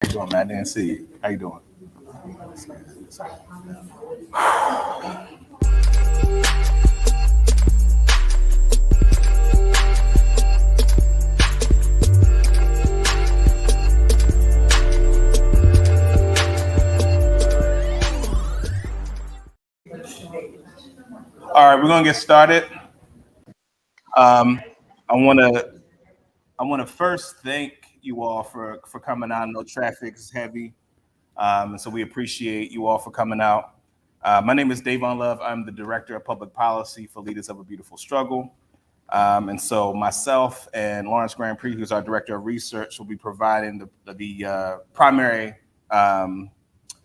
doing, man? I didn't see you. How you doing? All right, we're gonna get started. Um, I wanna I wanna first thank you all for coming out. I know traffic is heavy, and so we appreciate you all for coming out. My name is Dayvon Love. I'm the Director of Public Policy for Leaders of a Beautiful Struggle. And so myself and Lawrence Grandpre, who's our Director of Research, will be providing the primary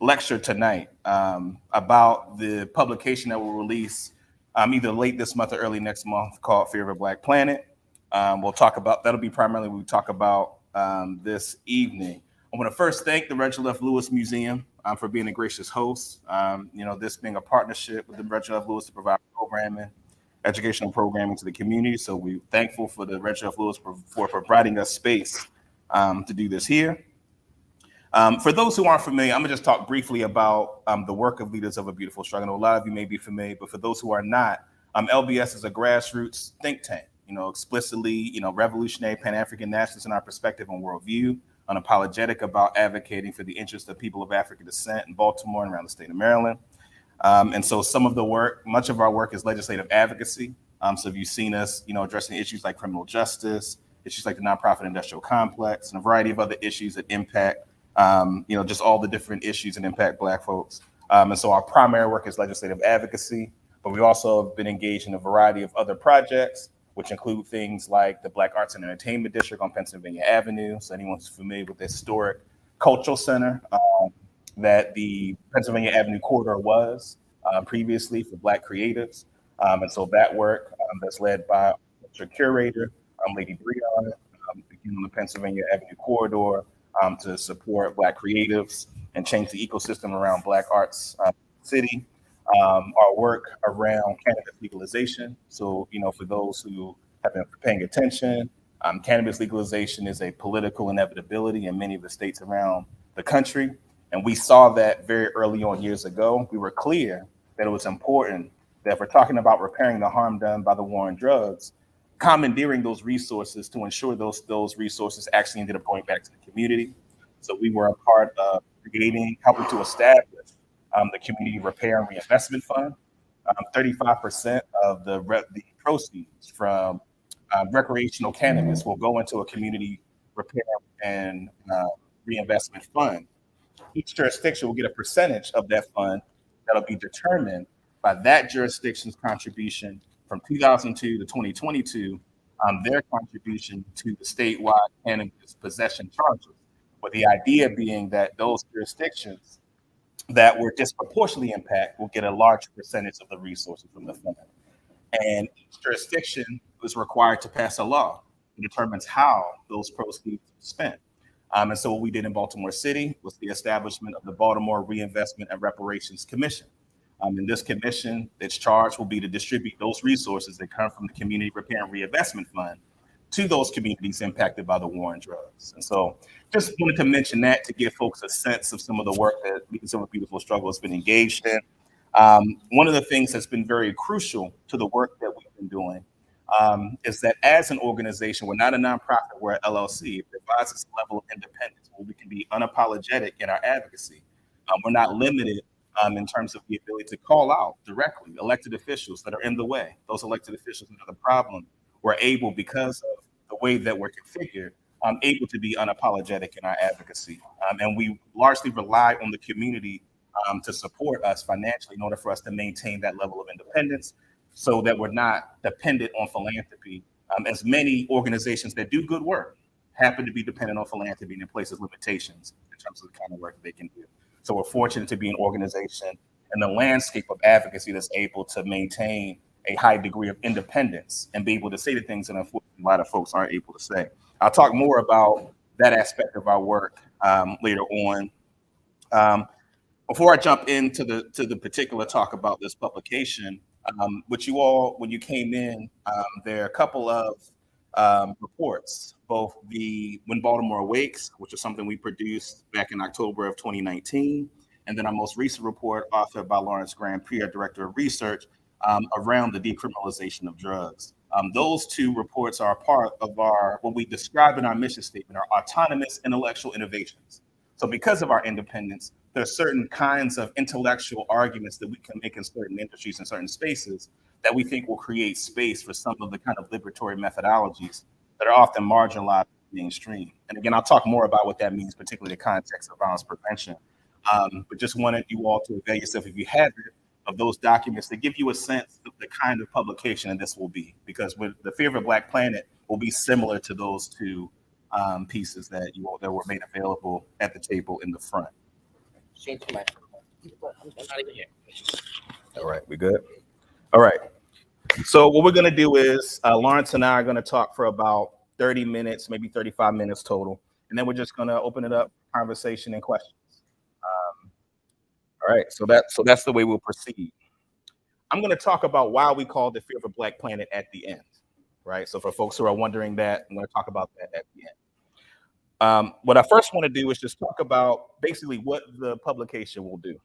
lecture tonight about the publication that will release either late this month or early next month called Fear of a Black Planet. We'll talk about, that'll be primarily what we talk about this evening. I want to first thank the Reginald F. Lewis Museum for being a gracious host. This being a partnership with the Reginald F. Lewis to provide educational programming to the community. So we're thankful for the Reginald F. Lewis for providing us space to do this here. For those who aren't familiar, I'm gonna just talk briefly about the work of Leaders of a Beautiful Struggle. I know a lot of you may be familiar, but for those who are not, LBS is a grassroots think tank, explicitly, revolutionary Pan-African nationalists in our perspective and worldview, unapologetic about advocating for the interests of people of African descent in Baltimore and around the state of Maryland. And so some of the work, much of our work is legislative advocacy. So if you've seen us, addressing issues like criminal justice, issues like the nonprofit industrial complex, and a variety of other issues that impact just all the different issues that impact Black folks. And so our primary work is legislative advocacy, but we also have been engaged in a variety of other projects, which include things like the Black Arts and Entertainment District on Pennsylvania Avenue. So anyone who's familiar with the historic cultural center that the Pennsylvania Avenue corridor was previously for Black creatives. And so that work that's led by our curator, Lady Breon, on the Pennsylvania Avenue corridor, to support Black creatives and change the ecosystem around Black arts city. Our work around cannabis legalization. So, for those who have been paying attention, cannabis legalization is a political inevitability in many of the states around the country. And we saw that very early on years ago. We were clear that it was important that if we're talking about repairing the harm done by the war on drugs, commandeering those resources to ensure those resources actually ended up going back to the community. So we were a part of helping to establish the Community Repair and Reinvestment Fund. 35% of the proceeds from recreational cannabis will go into a community repair and reinvestment fund. Each jurisdiction will get a percentage of that fund that'll be determined by that jurisdiction's contribution from 2002 to 2022, their contribution to the statewide cannabis possession charges, with the idea being that those jurisdictions that were disproportionately impacted will get a large percentage of the resources from the fund. And each jurisdiction was required to pass a law that determines how those proceeds are spent. And so what we did in Baltimore City was the establishment of the Baltimore Reinvestment and Reparations Commission. And this commission, its charge will be to distribute those resources that come from the Community Repair and Reinvestment Fund to those communities impacted by the war on drugs. And so just wanted to mention that to give folks a sense of some of the work that Leaders of a Beautiful Struggle has been engaged in. One of the things that's been very crucial to the work that we've been doing is that as an organization, we're not a nonprofit, we're an LLC. It provides us a level of independence where we can be unapologetic in our advocacy. We're not limited in terms of the ability to call out directly elected officials that are in the way. Those elected officials that are the problem. We're able, because of the way that we're configured, able to be unapologetic in our advocacy. And we largely rely on the community to support us financially in order for us to maintain that level of independence so that we're not dependent on philanthropy. As many organizations that do good work happen to be dependent on philanthropy and it places limitations in terms of the kind of work they can do. So we're fortunate to be an organization in the landscape of advocacy that's able to maintain a high degree of independence and be able to say the things that unfortunately a lot of folks aren't able to say. I'll talk more about that aspect of our work later on. Before I jump into the particular talk about this publication, which you all, when you came in, there are a couple of reports, both the When Baltimore Awakes, which is something we produced back in October of 2019, and then our most recent report authored by Lawrence Grandpre, our director of research, around the decriminalization of drugs. Those two reports are a part of our, what we describe in our mission statement, our autonomous intellectual innovations. So because of our independence, there are certain kinds of intellectual arguments that we can make in certain industries and certain spaces that we think will create space for some of the kind of liberatory methodologies that are often marginalized in the mainstream. And again, I'll talk more about what that means, particularly in the context of violence prevention. But just wanted you all to avail yourself, if you have it, of those documents to give you a sense of the kind of publication that this will be, because with the Fear of a Black Planet will be similar to those two pieces that were made available at the table in the front. All right, we good? All right. So what we're going to do is Lawrence and I are going to talk for about 30 minutes, maybe 35 minutes total, and then we're just going to open it up, conversation and questions. All right, so that's the way we'll proceed. I'm going to talk about why we call the Fear of a Black Planet at the end, right? So for folks who are wondering that, I'm going to talk about that at the end. What I first want to do is just talk about basically what the publication will do.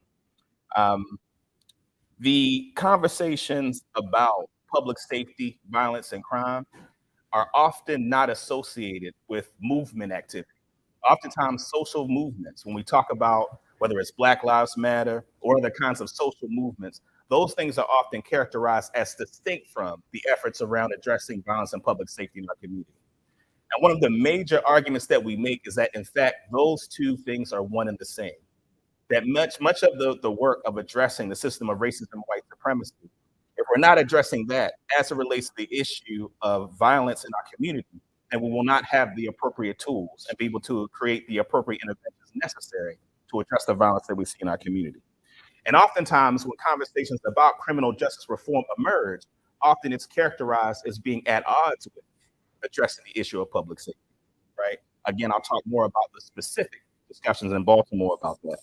The conversations about public safety, violence, and crime are often not associated with movement activity. Oftentimes, social movements, when we talk about whether it's Black Lives Matter or other kinds of social movements, those things are often characterized as distinct from the efforts around addressing violence and public safety in our community. And one of the major arguments that we make is that, in fact, those two things are one and the same. That much of the work of addressing the system of racism and white supremacy, if we're not addressing that as it relates to the issue of violence in our community, then we will not have the appropriate tools and be able to create the appropriate interventions necessary to address the violence that we see in our community. And oftentimes when conversations about criminal justice reform emerge, often it's characterized as being at odds with addressing the issue of public safety, right? Again, I'll talk more about the specific discussions in Baltimore about that.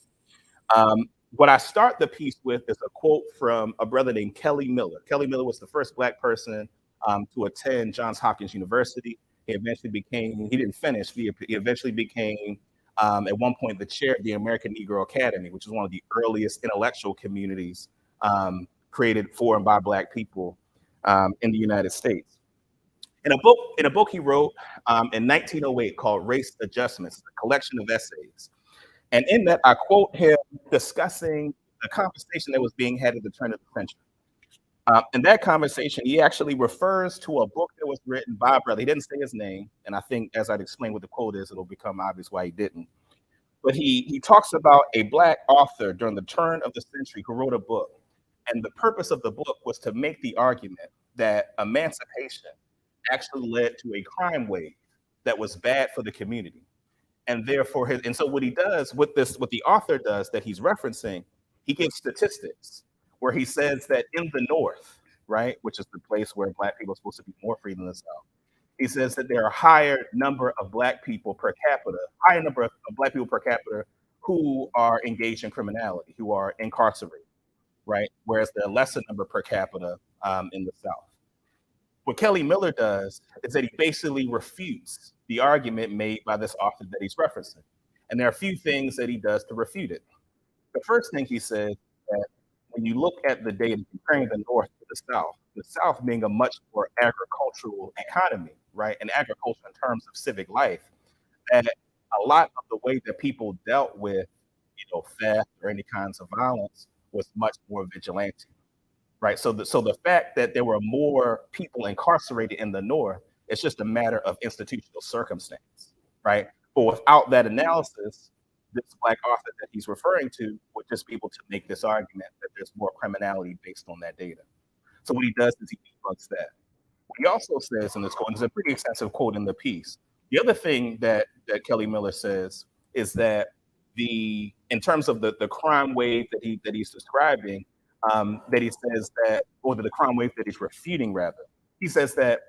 What I start the piece with is a quote from a brother named Kelly Miller. Kelly Miller was the first Black person to attend Johns Hopkins University. He didn't finish, he eventually became, at one point, the chair of the American Negro Academy, which is one of the earliest intellectual communities created for and by Black people in the United States. In a book he wrote in 1908 called Race Adjustments, a collection of essays. And in that, I quote him discussing a conversation that was being had at the turn of the century. In that conversation, he actually refers to a book that was written by a brother. He didn't say his name, and I think as I'd explain what the quote is, it'll become obvious why he didn't. But he talks about a Black author during the turn of the century who wrote a book. And the purpose of the book was to make the argument that emancipation actually led to a crime wave that was bad for the community. And therefore, so what he does with this, what the author does that he's referencing, he gives statistics where he says that in the North, right, which is the place where Black people are supposed to be more free than the South, he says that there are a higher number of Black people per capita who are engaged in criminality, who are incarcerated, right, whereas there are lesser number per capita in the South. What Kelly Miller does is that he basically refutes the argument made by this author that he's referencing. And there are a few things that he does to refute it. The first thing he says is that when you look at the data comparing the North to the South being a much more agricultural economy, right? And agriculture in terms of civic life, that a lot of the way that people dealt with, theft or any kinds of violence was much more vigilante. Right. So the fact that there were more people incarcerated in the North, it's just a matter of institutional circumstance. Right. But without that analysis, this Black author that he's referring to would just be able to make this argument that there's more criminality based on that data. So what he does is he debunks that. What he also says in this quote, and it's a pretty extensive quote in the piece. The other thing that Kelly Miller says is that in terms of the crime wave that he's describing, that he says that, or the crime wave that he's refuting, rather, he says that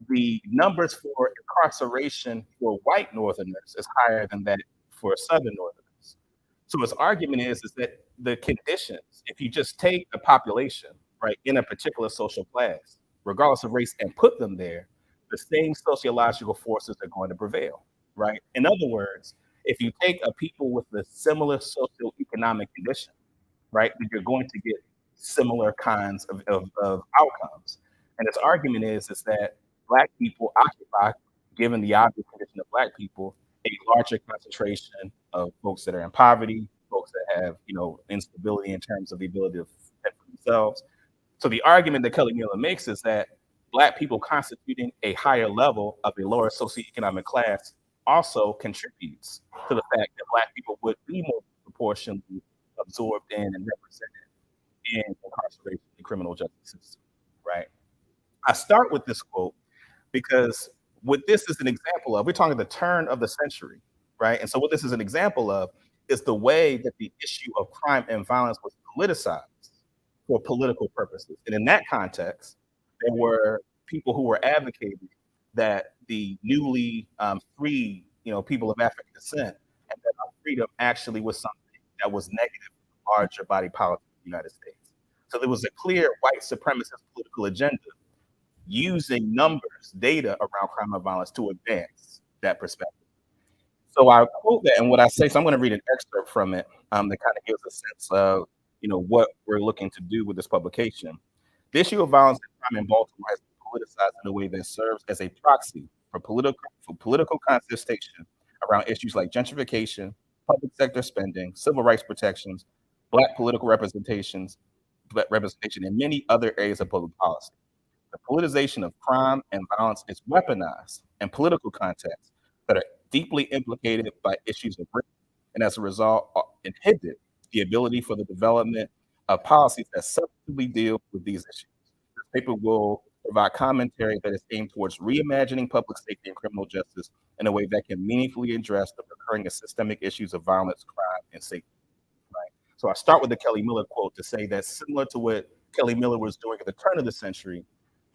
the numbers for incarceration for white Northerners is higher than that for Southern Northerners. So his argument is that the conditions, if you just take a population, right, in a particular social class, regardless of race, and put them there, the same sociological forces are going to prevail, right? In other words, if you take a people with a similar socioeconomic condition, right, then you're going to get similar kinds of outcomes. And its argument is that Black people occupy, given the obvious condition of Black people, a larger concentration of folks that are in poverty, folks that have, instability in terms of the ability to fend for themselves. So the argument that Kelly Miller makes is that Black people constituting a higher level of a lower socioeconomic class also contributes to the fact that Black people would be more proportionally absorbed in and represented in incarceration and criminal justice system, right? I start with this quote because what this is an example of, we're talking the turn of the century, right? And so what this is an example of is the way that the issue of crime and violence was politicized for political purposes. And in that context, there were people who were advocating that the newly free, people of African descent, and that our freedom actually was something that was negative for the larger body politic of the United States. So there was a clear white supremacist political agenda using numbers, data around crime and violence to advance that perspective. So I quote that, and what I say, so I'm going to read an excerpt from it that kind of gives a sense of, what we're looking to do with this publication. The issue of violence and crime in Baltimore has been politicized in a way that serves as a proxy for political contestation around issues like gentrification, public sector spending, civil rights protections, Black political representation, and many other areas of public policy. The politicization of crime and violence is weaponized in political contexts that are deeply implicated by issues of race, and as a result, inhibit the ability for the development of policies that substantively deal with these issues. This paper will provide commentary that is aimed towards reimagining public safety and criminal justice in a way that can meaningfully address the recurring and systemic issues of violence, crime, and safety. Right. So I start with the Kelly Miller quote to say that similar to what Kelly Miller was doing at the turn of the century,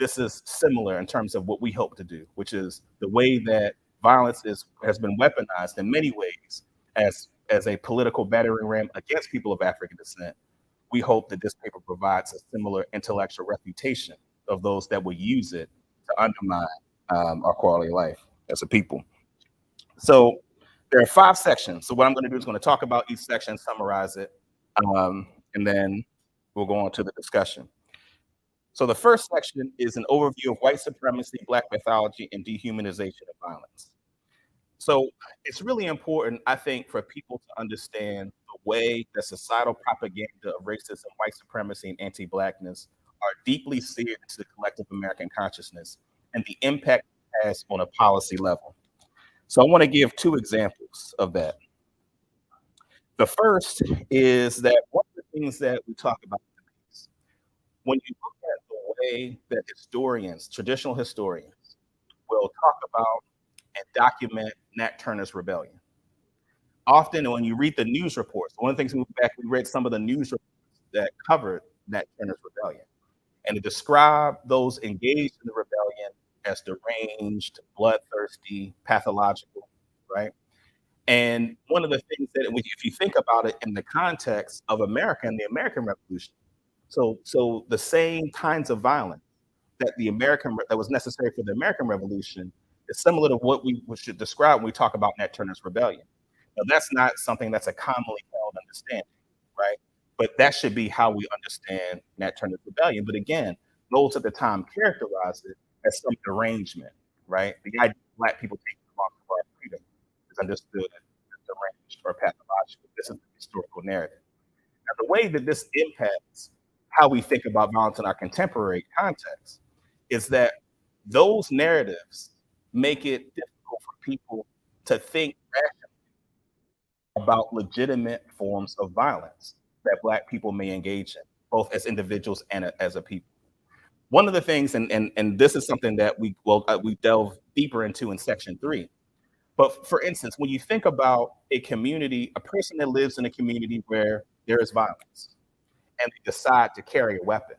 this is similar in terms of what we hope to do, which is the way that violence has been weaponized in many ways as a political battering ram against people of African descent. We hope that this paper provides a similar intellectual refutation of those that will use it to undermine our quality of life as a people. So there are 5 sections. So what I'm going to do is going to talk about each section, summarize it, and then we'll go on to the discussion. So the first section is an overview of white supremacy, Black mythology, and dehumanization of violence. So it's really important, I think, for people to understand the way that societal propaganda of racism, white supremacy, and anti-Blackness are deeply seared into the collective American consciousness and the impact it has on a policy level. So I want to give 2 examples of that. The first is that one of the things that we talk about is when you look at the way that historians, traditional historians, will talk about and document Nat Turner's rebellion. Often when you read the news reports, one of the things we read some of the news reports that covered Nat Turner's rebellion, and to describe those engaged in the rebellion as deranged, bloodthirsty, pathological, right? And one of the things that, if you think about it in the context of America and the American Revolution, so the same kinds of violence that was necessary for the American Revolution is similar to what we should describe when we talk about Nat Turner's rebellion. Now, that's not something that's a commonly held understanding, right? But that should be how we understand Nat Turner's rebellion. But again, those at the time characterized it as some derangement, right? The idea of Black people taking the mark of our freedom is understood as deranged or pathological. This is the historical narrative. Now, the way that this impacts how we think about violence in our contemporary context is that those narratives make it difficult for people to think rationally about legitimate forms of violence that Black people may engage in, both as individuals and as a people. One of the things, and this is something that we delve deeper into in section 3. But for instance, when you think about a community, a person that lives in a community where there is violence, and they decide to carry a weapon,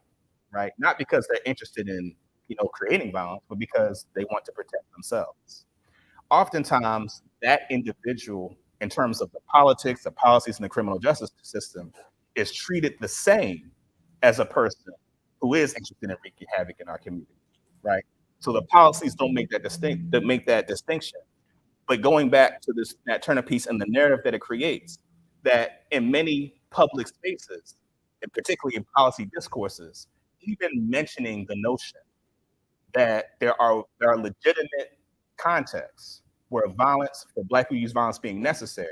right? Not because they're interested in, creating violence, but because they want to protect themselves. Oftentimes, that individual, in terms of the politics, the policies, and the criminal justice system, is treated the same as a person who is interested in wreaking havoc in our community, right? So the policies don't make that distinction. But going back to that Turner piece and the narrative that it creates, that in many public spaces, and particularly in policy discourses, even mentioning the notion that there are legitimate contexts where violence for Black people use violence being necessary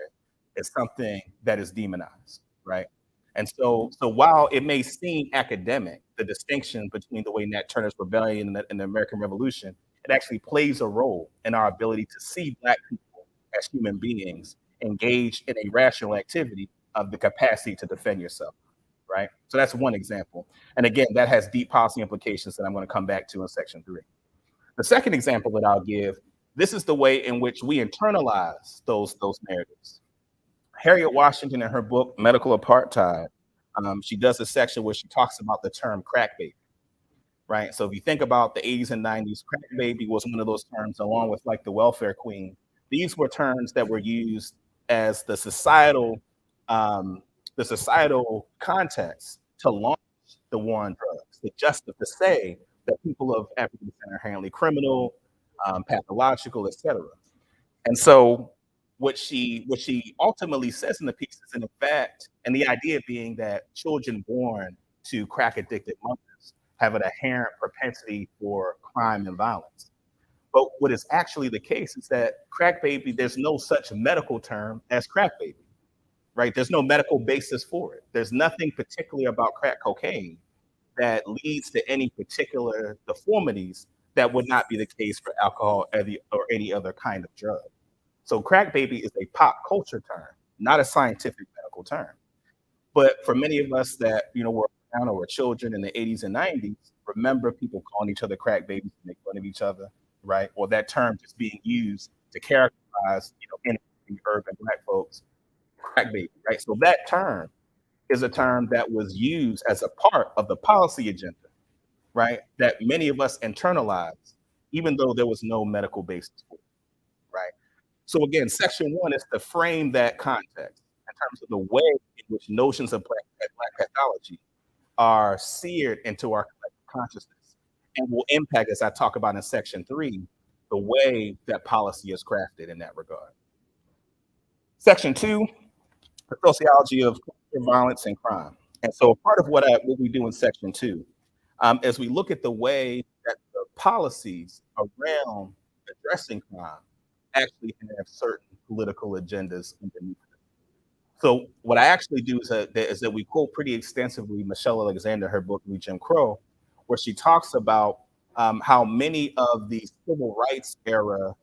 is something that is demonized, right? And so while it may seem academic, the distinction between the way Nat Turner's rebellion and the American Revolution, it actually plays a role in our ability to see Black people as human beings engaged in a rational activity of the capacity to defend yourself, right? So that's one example. And again, that has deep policy implications that I'm going to come back to in section 3. The second example that I'll give, this is the way in which we internalize those narratives. Harriet Washington, in her book Medical Apartheid, she does a section where she talks about the term crack baby, right? So if you think about the 80s and 90s, crack baby was one of those terms, along with like the welfare queen. These were terms that were used as the societal context to launch the war on drugs, to say that people of African descent are inherently criminal, pathological, etc. And so what she ultimately says in the piece is, in fact, and the idea being that children born to crack addicted mothers have an inherent propensity for crime and violence. But what is actually the case is that crack baby, there's no such medical term as crack baby, right? There's no medical basis for it. There's nothing particularly about crack cocaine that leads to any particular deformities that would not be the case for alcohol or any other kind of drug. So crack baby is a pop culture term, not a scientific medical term. But for many of us that were around or were children in the 80s and 90s, remember people calling each other crack babies to make fun of each other, right? Or that term just being used to characterize inner urban Black folks, crack baby, right? So that term is a term that was used as a part of the policy agenda, right? That many of us internalized, even though there was no medical basis for it, right? So again, section 1 is to frame that context in terms of the way in which notions of Black pathology are seared into our collective consciousness and will impact, as I talk about in section 3, the way that policy is crafted in that regard. Section 2, the sociology of violence and crime. And so part of what we do in section 2 is we look at the way that the policies around addressing crime actually have certain political agendas underneath it. So what I actually do is that we quote pretty extensively Michelle Alexander, her book Jim Crow, where she talks about how many of the civil rights era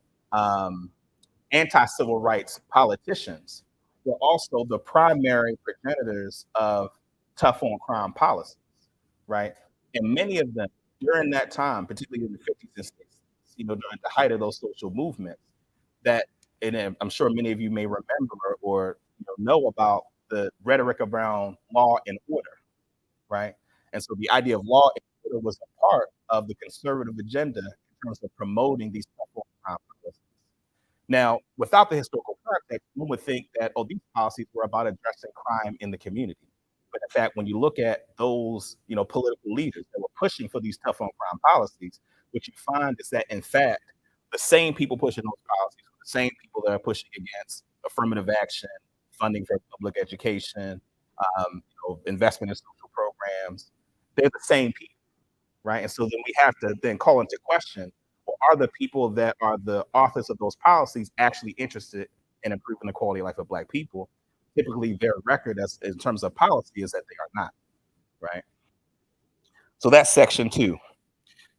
anti-civil rights politicians were also the primary progenitors of tough on crime policies, right? And many of them during that time, particularly in the 50s and 60s, during the height of those social movements, that, and I'm sure many of you may remember or know about the rhetoric around law and order, right? And so the idea of law and order was a part of the conservative agenda in terms of promoting these tough on crime policies. Now, without the historical context, one would think that, these policies were about addressing crime in the community. But in fact, when you look at those, political leaders that were pushing for these tough on crime policies, what you find is that, in fact, the same people pushing those policies are the same people that are pushing against affirmative action, funding for public education, investment in social programs. They're the same people, right? And so then we have to then call into question, well, are the people that are the authors of those policies actually interested in improving the quality of life of Black people? Typically, their record as in terms of policy is that they are not, right? So that's section 2.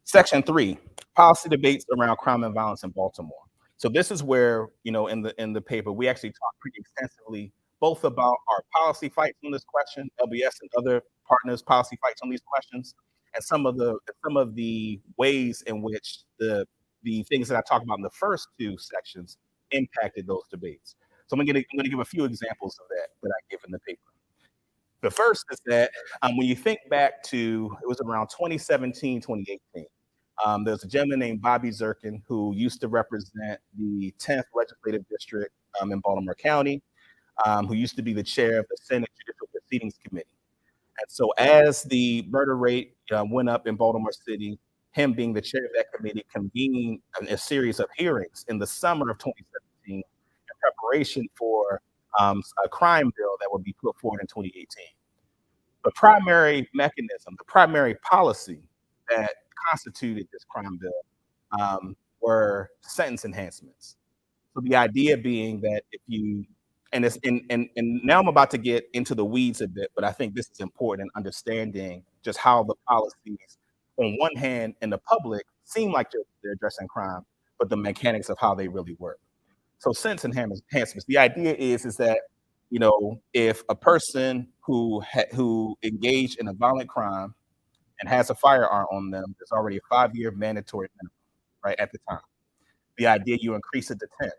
Section 3, policy debates around crime and violence in Baltimore. So this is where, in the paper, we actually talk pretty extensively both about our policy fights on this question, LBS and other partners' policy fights on these questions, and some of the ways in which the things that I talked about in the first 2 sections impacted those debates. So I'm going to give a few examples of that I give in the paper. The first is that when you think back to, it was around 2017, 2018, there's a gentleman named Bobby Zirkin who used to represent the 10th Legislative District in Baltimore County, who used to be the chair of the Senate Judicial Proceedings Committee. And so as the murder rate went up in Baltimore City, him being the chair of that committee, convened a series of hearings in the summer of 2017 in preparation for a crime bill that would be put forward in 2018. The primary mechanism, the primary policy that constituted this crime bill were sentence enhancements. So the idea being that if you and it's and now I'm about to get into the weeds a bit, but I think this is important in understanding just how the policies, on one hand, in the public seem like they're addressing crime, but the mechanics of how they really work. So sentence enhancements. The idea is that if a person who engaged in a violent crime and has a firearm on them, there's already a 5-year mandatory minimum, right at the time. The idea you increase it to 10.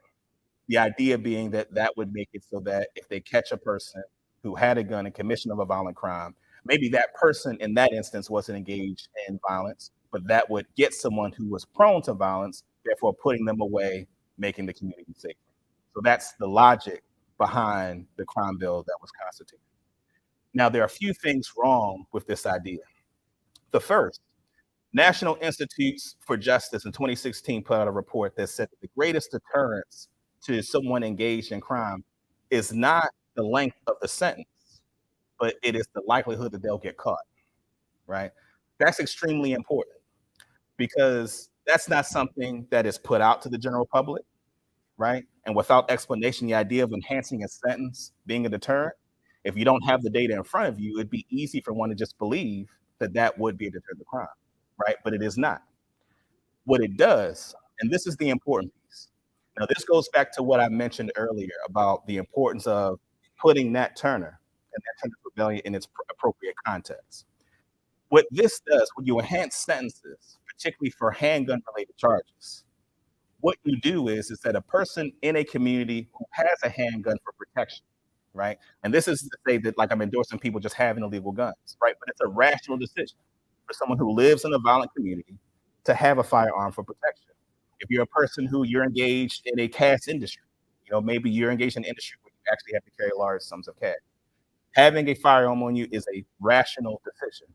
The idea being that that would make it so that if they catch a person who had a gun in commission of a violent crime, maybe that person in that instance wasn't engaged in violence, but that would get someone who was prone to violence, therefore putting them away, making the community safer. So that's the logic behind the crime bill that was constituted. Now, there are a few things wrong with this idea. The first, National Institutes for Justice in 2016 put out a report that said that the greatest deterrence to someone engaged in crime is not the length of the sentence, but it is the likelihood that they'll get caught, right? That's extremely important because that's not something that is put out to the general public, right? And without explanation, the idea of enhancing a sentence being a deterrent, if you don't have the data in front of you, it'd be easy for one to just believe that that would be a deterrent to crime, right? But it is not. What it does, and this is the important piece. Now, this goes back to what I mentioned earlier about the importance of putting Nat Turner and Nat Turner's rebellion in its appropriate context. What this does, when you enhance sentences, particularly for handgun-related charges, what you do is that a person in a community who has a handgun for protection, right? And this is to say that like I'm endorsing people just having illegal guns, right? But it's a rational decision for someone who lives in a violent community to have a firearm for protection. If you're a person who you're engaged in a cash industry, maybe you're engaged in an industry where you actually have to carry large sums of cash. Having a firearm on you is a rational decision.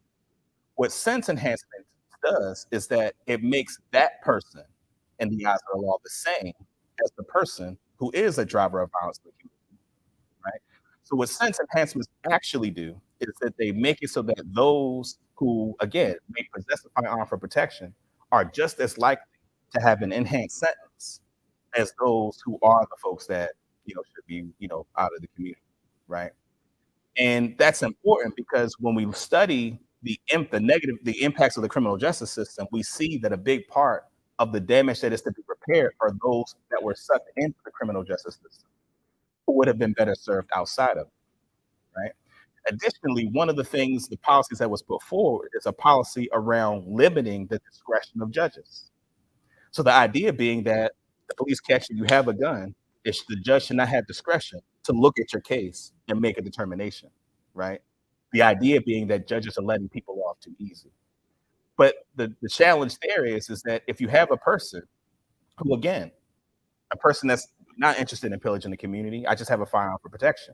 What sentence enhancement does is that it makes that person in the eyes of the law the same as the person who is a driver of violence in the community, right? So what sentence enhancements actually do is that they make it so that those who, again, may possess a firearm for protection are just as likely to have an enhanced sentence as those who are the folks that should be out of the community, right? And that's important because when we study the impacts of the criminal justice system, we see that a big part of the damage that is to be repaired are those that were sucked into the criminal justice system who would have been better served outside of it, right? Additionally, one of the policies that was put forward is a policy around limiting the discretion of judges. So the idea being that the police catch you have a gun, the judge should not have discretion to look at your case and make a determination, right? The idea being that judges are letting people off too easy. But the challenge there is that if you have a person who, again, a person that's not interested in pillaging the community, I just have a firearm for protection.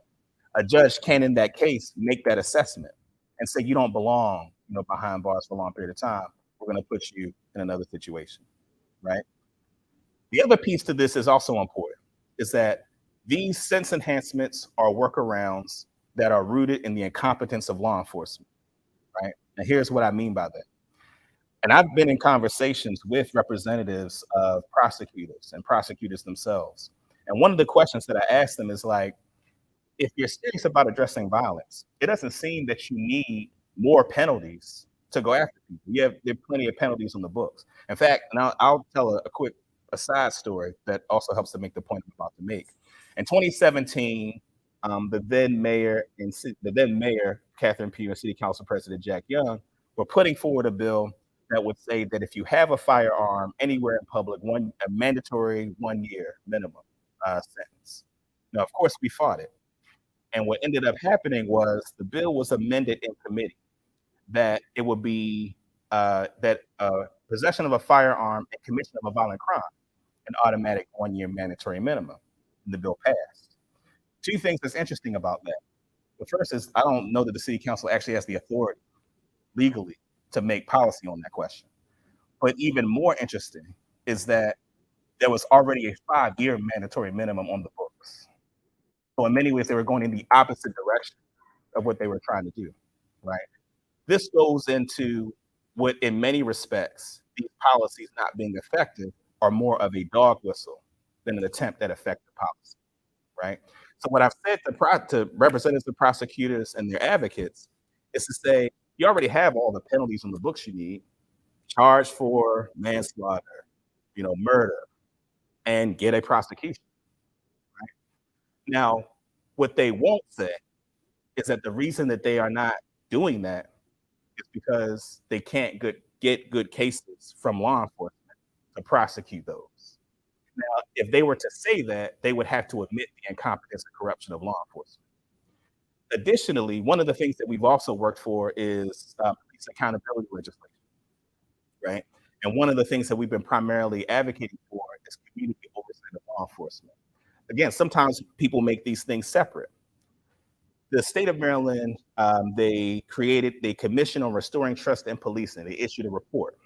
A judge can, in that case, make that assessment and say you don't belong, behind bars for a long period of time. We're going to put you in another situation, right? The other piece to this is also important, is that these sentence enhancements are workarounds that are rooted in the incompetence of law enforcement, right? And here's what I mean by that. And I've been in conversations with representatives of prosecutors and prosecutors themselves. And one of the questions that I ask them is like, if you're serious about addressing violence, it doesn't seem that you need more penalties to go after people. There are plenty of penalties on the books. In fact, and I'll tell a quick aside story that also helps to make the point I'm about to make. In 2017, the then mayor, Catherine Pugh, and City Council President Jack Young were putting forward a bill that would say that if you have a firearm anywhere in public, a mandatory 1-year minimum sentence. Now, of course, we fought it. And what ended up happening was the bill was amended in committee that it would be that possession of a firearm and commission of a violent crime, an automatic 1-year mandatory minimum. And the bill passed. Two things that's interesting about that. The first is I don't know that the city council actually has the authority legally to make policy on that question. But even more interesting is that there was already a 5-year mandatory minimum on the books. So in many ways, they were going in the opposite direction of what they were trying to do, right? This goes into what, in many respects, these policies not being effective are more of a dog whistle than an attempt at effective policy, right? So what I've said to representatives of prosecutors and their advocates is to say, you already have all the penalties on the books you need, charged for manslaughter, murder, and get a prosecution. Right? Now, what they won't say is that the reason that they are not doing that is because they can't get good cases from law enforcement to prosecute those. Now, if they were to say that, they would have to admit the incompetence and corruption of law enforcement. Additionally, one of the things that we've also worked for is police accountability legislation, right? And one of the things that we've been primarily advocating for is community oversight of law enforcement. Again, sometimes people make these things separate. The state of Maryland, they commission on restoring trust in policing. They issued a report.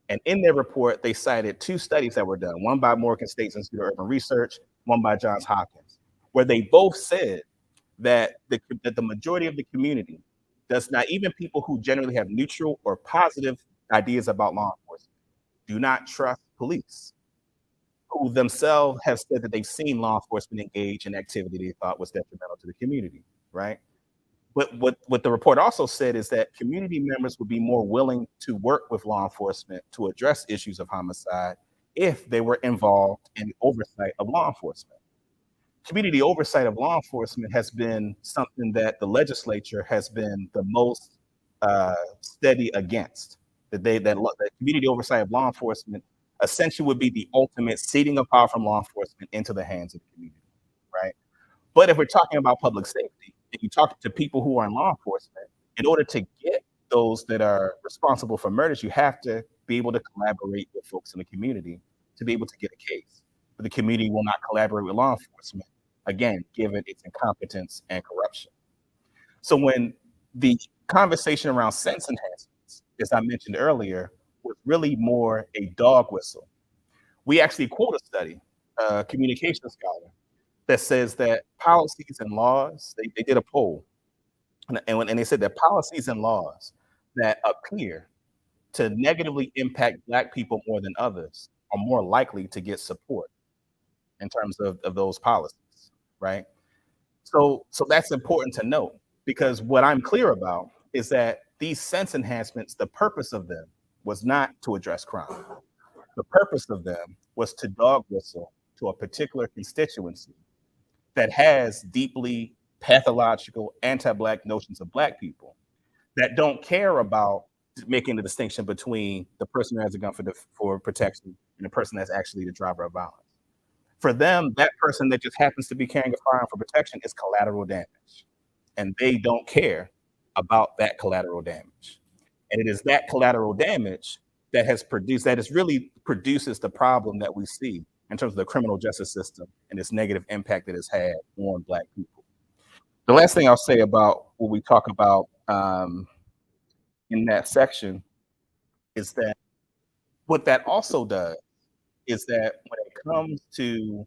And in their report, they cited 2 studies that were done, one by Morgan State Institute of Urban Research, one by Johns Hopkins, where they both said that the majority of the community does not, even people who generally have neutral or positive ideas about law enforcement, do not trust police, who themselves have said that they've seen law enforcement engage in activity they thought was detrimental to the community, right? But what the report also said is that community members would be more willing to work with law enforcement to address issues of homicide if they were involved in oversight of law enforcement. Community oversight of law enforcement has been something that the legislature has been the most steady against. That community oversight of law enforcement essentially would be the ultimate ceding of power from law enforcement into the hands of the community, right? But if we're talking about public safety, and you talk to people who are in law enforcement, in order to get those that are responsible for murders, you have to be able to collaborate with folks in the community to be able to get a case. But the community will not collaborate with law enforcement, again, given its incompetence and corruption. So when the conversation around sense enhancements, as I mentioned earlier, was really more a dog whistle, we actually quote a study, a communication scholar, that says that policies and laws, they did a poll, and they said that policies and laws that appear to negatively impact Black people more than others are more likely to get support in terms of those policies, right? So that's important to note, because what I'm clear about is that these sense enhancements, the purpose of them was not to address crime. The purpose of them was to dog whistle to a particular constituency that has deeply pathological anti-Black notions of Black people that don't care about making the distinction between the person who has a gun for protection and the person that's actually the driver of violence. For them, that person that just happens to be carrying a firearm for protection is collateral damage, and they don't care about that collateral damage. And it is that collateral damage that really produces the problem that we see in terms of the criminal justice system and its negative impact that it's had on Black people. The last thing I'll say about what we talk about in that section is that what that also does is that when it comes to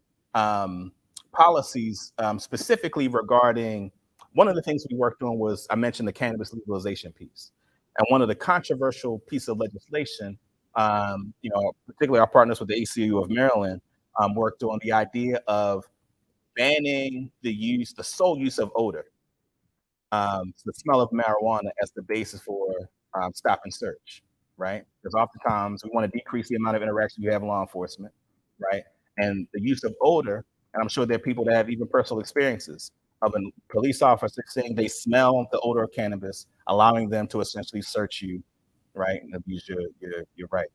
policies, specifically regarding, one of the things we worked on was, I mentioned the cannabis legalization piece. And one of the controversial pieces of legislation, particularly our partners with the ACLU of Maryland, worked on the idea of banning the sole use of odor, the smell of marijuana, as the basis for stop and search, right? Because oftentimes we want to decrease the amount of interaction you have in law enforcement, right? And the use of odor, and I'm sure there are people that have even personal experiences of a police officer saying they smell the odor of cannabis, allowing them to essentially search you, right, and abuse your right.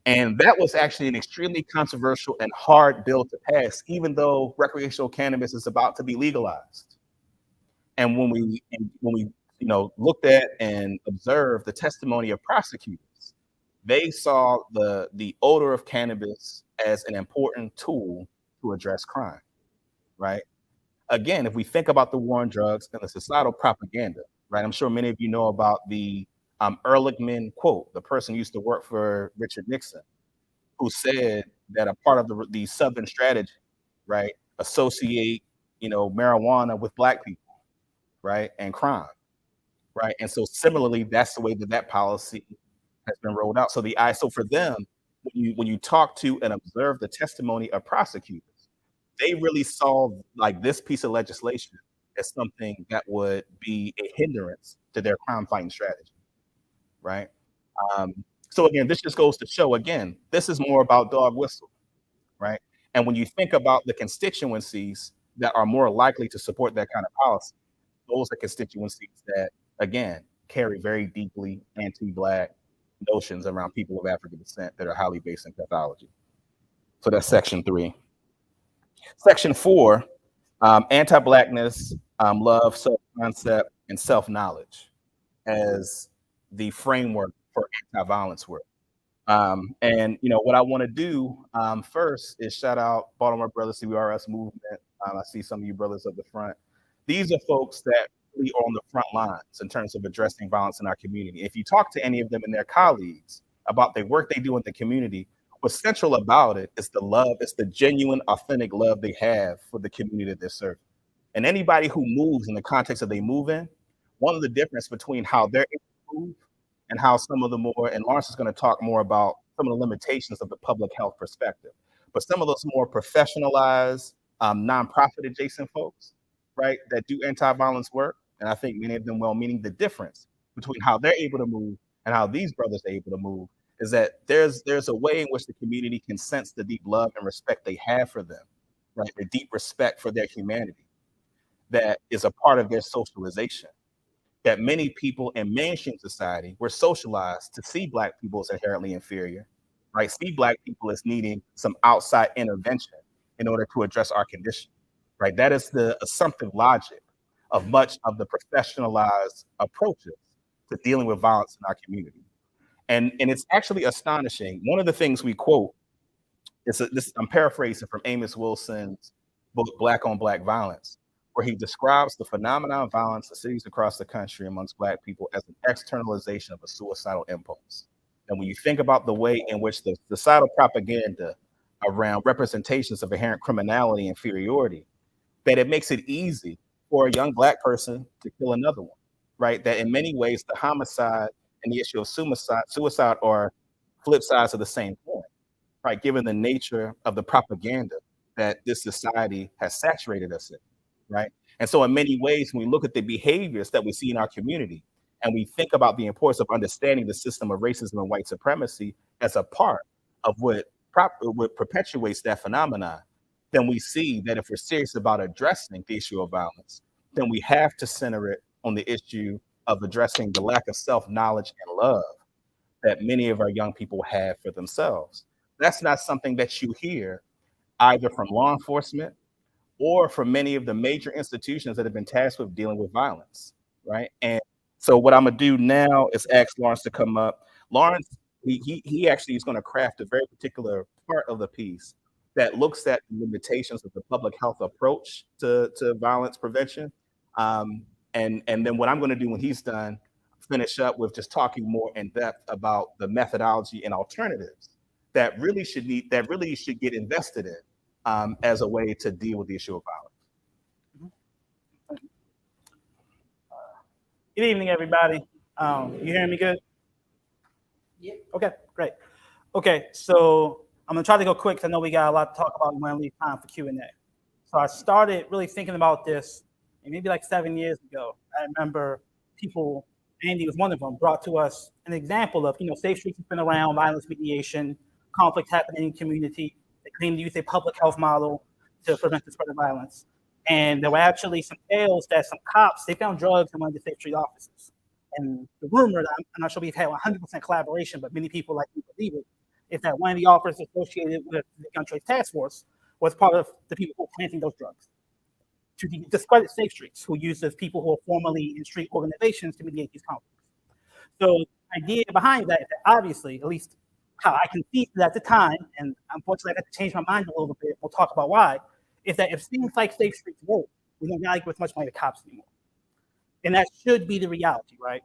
And that was actually an extremely controversial and hard bill to pass, even though recreational cannabis is about to be legalized. And when we looked at and observed the testimony of prosecutors, they saw the odor of cannabis as an important tool to address crime, right? Again, if we think about the war on drugs and the societal propaganda, right? I'm sure many of you know about the Ehrlichman quote, the person who used to work for Richard Nixon, who said that a part of the Southern strategy, right, associate, marijuana with Black people, right, and crime, right? And so similarly, that's the way that policy has been rolled out. So for them, when you talk to and observe the testimony of prosecutors, they really saw like this piece of legislation as something that would be a hindrance to their crime fighting strategy, right? Um, so again, this just goes to show again, this is more about dog whistle, right? And when you think about the constituencies that are more likely to support that kind of policy, those are constituencies that, again, carry very deeply anti-Black notions around people of African descent that are highly based in pathology. So that's section 3. Section 4, anti-Blackness, love, self-concept, and self-knowledge as the framework for anti-violence work. And what I want to do first is shout out Baltimore Brothers CBRS movement. I see some of you brothers at the front. These are folks that really are on the front lines in terms of addressing violence in our community. If you talk to any of them and their colleagues about the work they do in the community, what's central about it is the love, it's the genuine, authentic love they have for the community that they're serving. And anybody who moves in the context that they move in, one of the difference between how they're able to move and how some of the more, and Lawrence is going to talk more about some of the limitations of the public health perspective, but some of those more professionalized, nonprofit adjacent folks, right, that do anti-violence work, and I think many of them well-meaning, the difference between how they're able to move and how these brothers are able to move is that there's a way in which the community can sense the deep love and respect they have for them, right, the deep respect for their humanity that is a part of their socialization. That many people in mainstream society were socialized to see Black people as inherently inferior, right? See Black people as needing some outside intervention in order to address our condition, right? That is the assumptive logic of much of the professionalized approaches to dealing with violence in our community. And it's actually astonishing. One of the things we quote, I'm paraphrasing from Amos Wilson's book, Black on Black Violence, where he describes the phenomenon of violence in cities across the country amongst Black people as an externalization of a suicidal impulse. And when you think about the way in which the societal propaganda around representations of inherent criminality and inferiority, that it makes it easy for a young Black person to kill another one, right? That in many ways, the homicide and the issue of suicide are flip sides of the same coin, right? Given the nature of the propaganda that this society has saturated us in, right? And so in many ways, when we look at the behaviors that we see in our community, and we think about the importance of understanding the system of racism and white supremacy as a part of what perpetuates that phenomenon, then we see that if we're serious about addressing the issue of violence, then we have to center it on the issue of addressing the lack of self-knowledge and love that many of our young people have for themselves. That's not something that you hear either from law enforcement or from many of the major institutions that have been tasked with dealing with violence, right? And so what I'm gonna do now is ask Lawrence to come up. Lawrence, he actually is gonna craft a very particular part of the piece that looks at the limitations of the public health approach to violence prevention. And then what I'm gonna do when he's done, finish up with just talking more in depth about the methodology and alternatives that really should get invested in as a way to deal with the issue of violence. Good evening, everybody. You hearing me good? Yeah. Okay, great. Okay, so I'm gonna try to go quick because I know we got a lot to talk about and we're gonna leave time for Q&A. So I started really thinking about this maybe like 7 years ago. I remember people, Andy was one of them, brought to us an example of, Safe Streets has been around, violence mediation, conflict happening in community. They claim to use a public health model to prevent the spread of violence. And there were actually some tales that some cops, they found drugs in one of the Safe Street offices. And the rumor, I'm not sure we've had 100% collaboration, but many people like to believe it, is that one of the officers associated with the gun trace task force was part of the people who were planting those drugs. To discredit Safe Streets, who uses people who are formerly in street organizations to mediate these conflicts. So the idea behind that is that obviously, at least how I conceived it at the time, and unfortunately I had to change my mind a little bit, we'll talk about why, is that if things like Safe Streets work, we don't value as much money to cops anymore. And that should be the reality, right?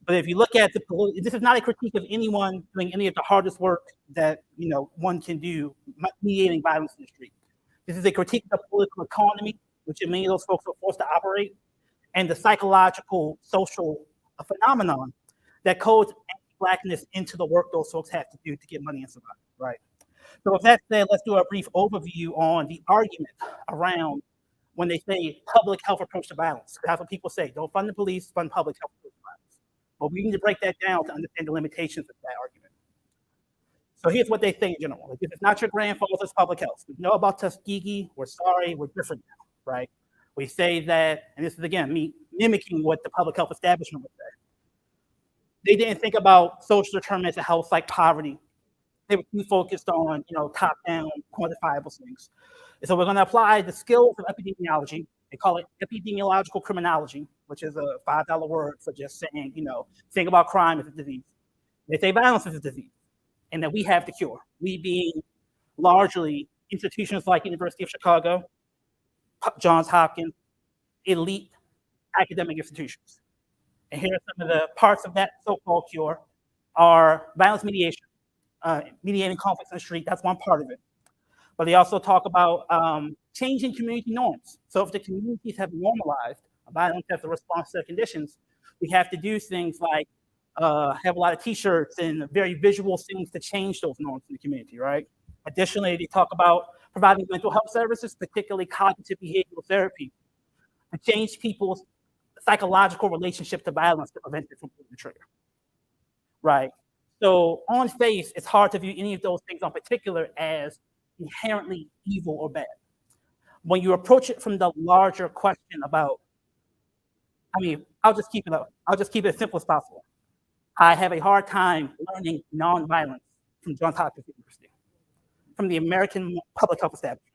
But if you look at this is not a critique of anyone doing any of the hardest work that one can do, mediating violence in the street. This is a critique of the political economy, which many of those folks are forced to operate, and the psychological, social phenomenon that codes anti-Blackness into the work those folks have to do to get money and survive, right? So with that said, let's do a brief overview on the argument around when they say public health approach to violence. That's what people say. Don't fund the police, fund public health approach to violence. But we need to break that down to understand the limitations of that argument. So here's what they say in general. Like, if it's not your grandfather's public health, we know about Tuskegee, we're sorry, we're different now, right? We say that, and this is again me mimicking what the public health establishment would say. They didn't think about social determinants of health like poverty. They were too focused on, top-down, quantifiable things. And so we're going to apply the skills of epidemiology. They call it epidemiological criminology, which is a $5 word for just saying, think about crime as a disease. They say violence is a disease, and that we have the cure. We being largely institutions like University of Chicago, Johns Hopkins, elite academic institutions. And here are some of the parts of that so-called cure are violence mediation, mediating conflicts in the street. That's one part of it. But they also talk about changing community norms. So if the communities have normalized violence as a response to their conditions, we have to do things like have a lot of T-shirts and very visual things to change those norms in the community, right? Additionally, they talk about providing mental health services, particularly cognitive behavioral therapy, to change people's psychological relationship to violence to prevent it from being the trigger, right? So on face, it's hard to view any of those things in particular as inherently evil or bad. When you approach it from the larger question about, I'll just keep it as simple as possible. I have a hard time learning nonviolence from Johns Hopkins University, from the American public health establishment,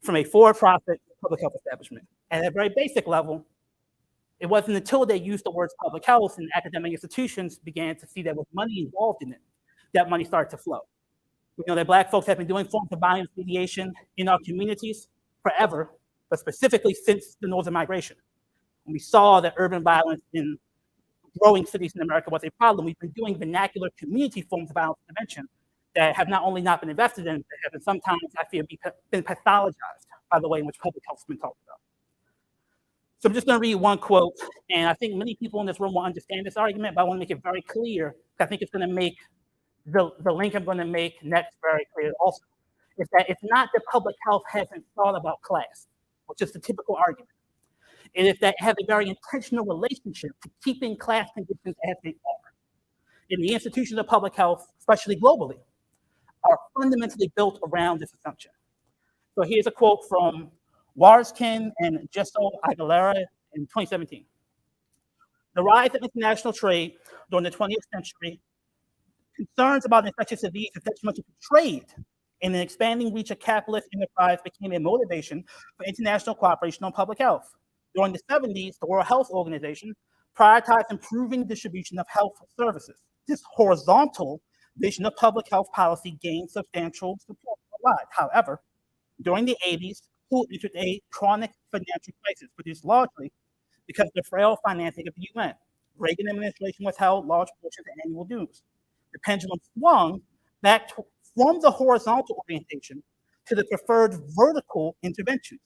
from a for-profit public health establishment. At a very basic level, it wasn't until they used the words public health and academic institutions began to see there was money involved in it, that money started to flow. We know that Black folks have been doing forms of violence mediation in our communities forever, but specifically since the Northern Migration. When we saw that urban violence in growing cities in America was a problem, we've been doing vernacular community forms of violence intervention that have not only not been invested in, but have been sometimes, I fear, been pathologized by the way in which public health has been talked about. So I'm just going to read one quote, and I think many people in this room will understand this argument, but I want to make it very clear, because I think it's going to make the link I'm going to make next very clear also, is that it's not that public health hasn't thought about class, which is the typical argument. It is that it has a very intentional relationship to keeping class conditions as they are. And the institutions of public health, especially globally, are fundamentally built around this assumption. So here's a quote from Warskin and Gesso Aguilera in 2017. The rise of international trade during the 20th century, concerns about infectious disease and detrimental trade and an expanding reach of capitalist enterprise became a motivation for international cooperation on public health. During the 70s, the World Health Organization prioritized improving the distribution of health services. This horizontal vision of public health policy gained substantial support worldwide. However, during the 80s, WHO entered a chronic financial crisis, produced largely because of the frail financing of the UN. Reagan administration withheld large portions of annual dues. The pendulum swung back from the horizontal orientation to the preferred vertical interventions.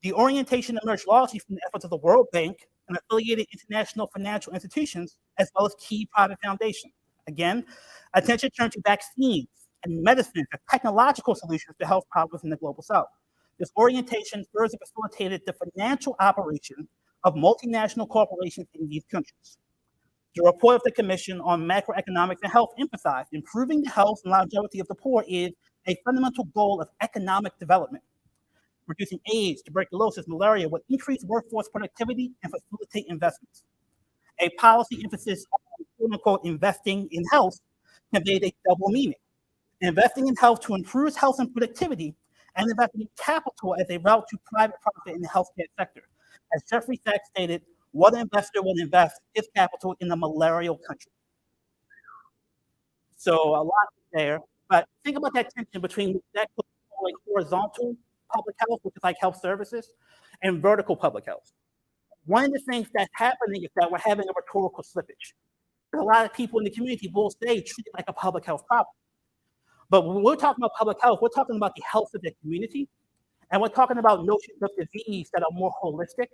The orientation emerged largely from the efforts of the World Bank and affiliated international financial institutions, as well as key private foundations. Again, attention turned to vaccines and medicines as technological solutions to health problems in the global south. This orientation further facilitated the financial operation of multinational corporations in these countries. The report of the Commission on Macroeconomics and Health emphasized improving the health and longevity of the poor is a fundamental goal of economic development. Reducing AIDS, tuberculosis, malaria would increase workforce productivity and facilitate investments. A policy emphasis on quote-unquote investing in health conveyed a double meaning. Investing in health to improve health and productivity, and investing in capital as a route to private profit in the healthcare sector. As Jeffrey Sachs stated, what investor would invest his capital in a malarial country? So a lot there, but think about that tension between that like horizontal public health, which is like health services, and vertical public health. One of the things that's happening is that we're having a rhetorical slippage. A lot of people in the community will say treat it like a public health problem. But when we're talking about public health, we're talking about the health of the community, and we're talking about notions of disease that are more holistic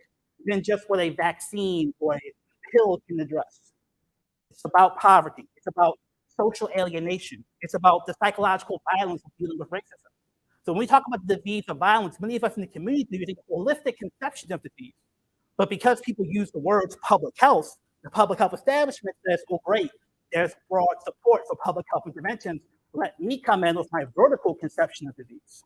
than just what a vaccine or a pill can address. It's about poverty. It's about social alienation. It's about the psychological violence of dealing with racism. So when we talk about the disease of violence, many of us in the community are using a holistic conception of disease. But because people use the words public health, the public health establishment says, oh, great, there's broad support for public health interventions. Let me come in with my vertical conception of disease.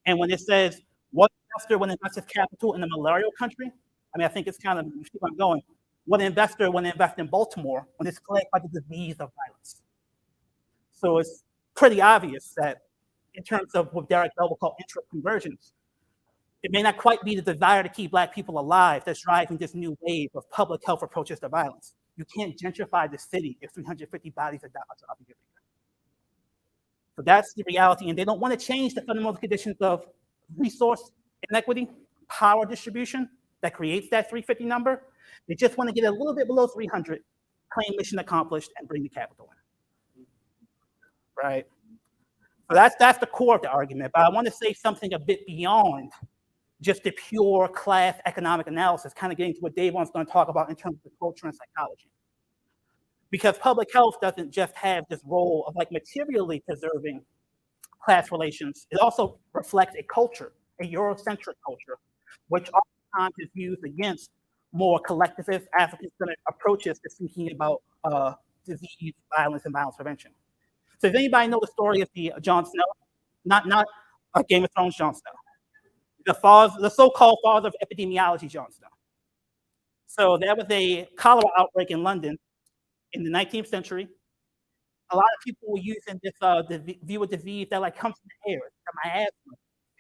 And when it says, what investor would invest his capital in a malarial country? I mean, I think it's kind of, you see where I'm going. What investor would invest in Baltimore when it's plagued by the disease of violence? So it's pretty obvious that in terms of what Derek Bell will call interest convergence, it may not quite be the desire to keep Black people alive that's driving this new wave of public health approaches to violence. You can't gentrify the city if 350 bodies are dropping every year. So that's the reality, and they don't want to change the fundamental conditions of resource inequity, power distribution that creates that 350 number. They just want to get a little bit below 300, claim mission accomplished, and bring the capital in. Right? So that's the core of the argument, but I want to say something a bit beyond just the pure class economic analysis, kind of getting to what Dayvon's going to talk about in terms of culture and psychology. Because public health doesn't just have this role of like materially preserving class relations, it also reflects a culture, a Eurocentric culture, which oftentimes is used against more collectivist African-centered approaches to thinking about disease, violence, and violence prevention. So does anybody know the story of the Jon Snow? Not Game of Thrones Jon Snow. The so-called father of epidemiology, Jon Snow. So there was a cholera outbreak in London in the 19th century. A lot of people were using this the view of disease that like comes from the air. It's a miasma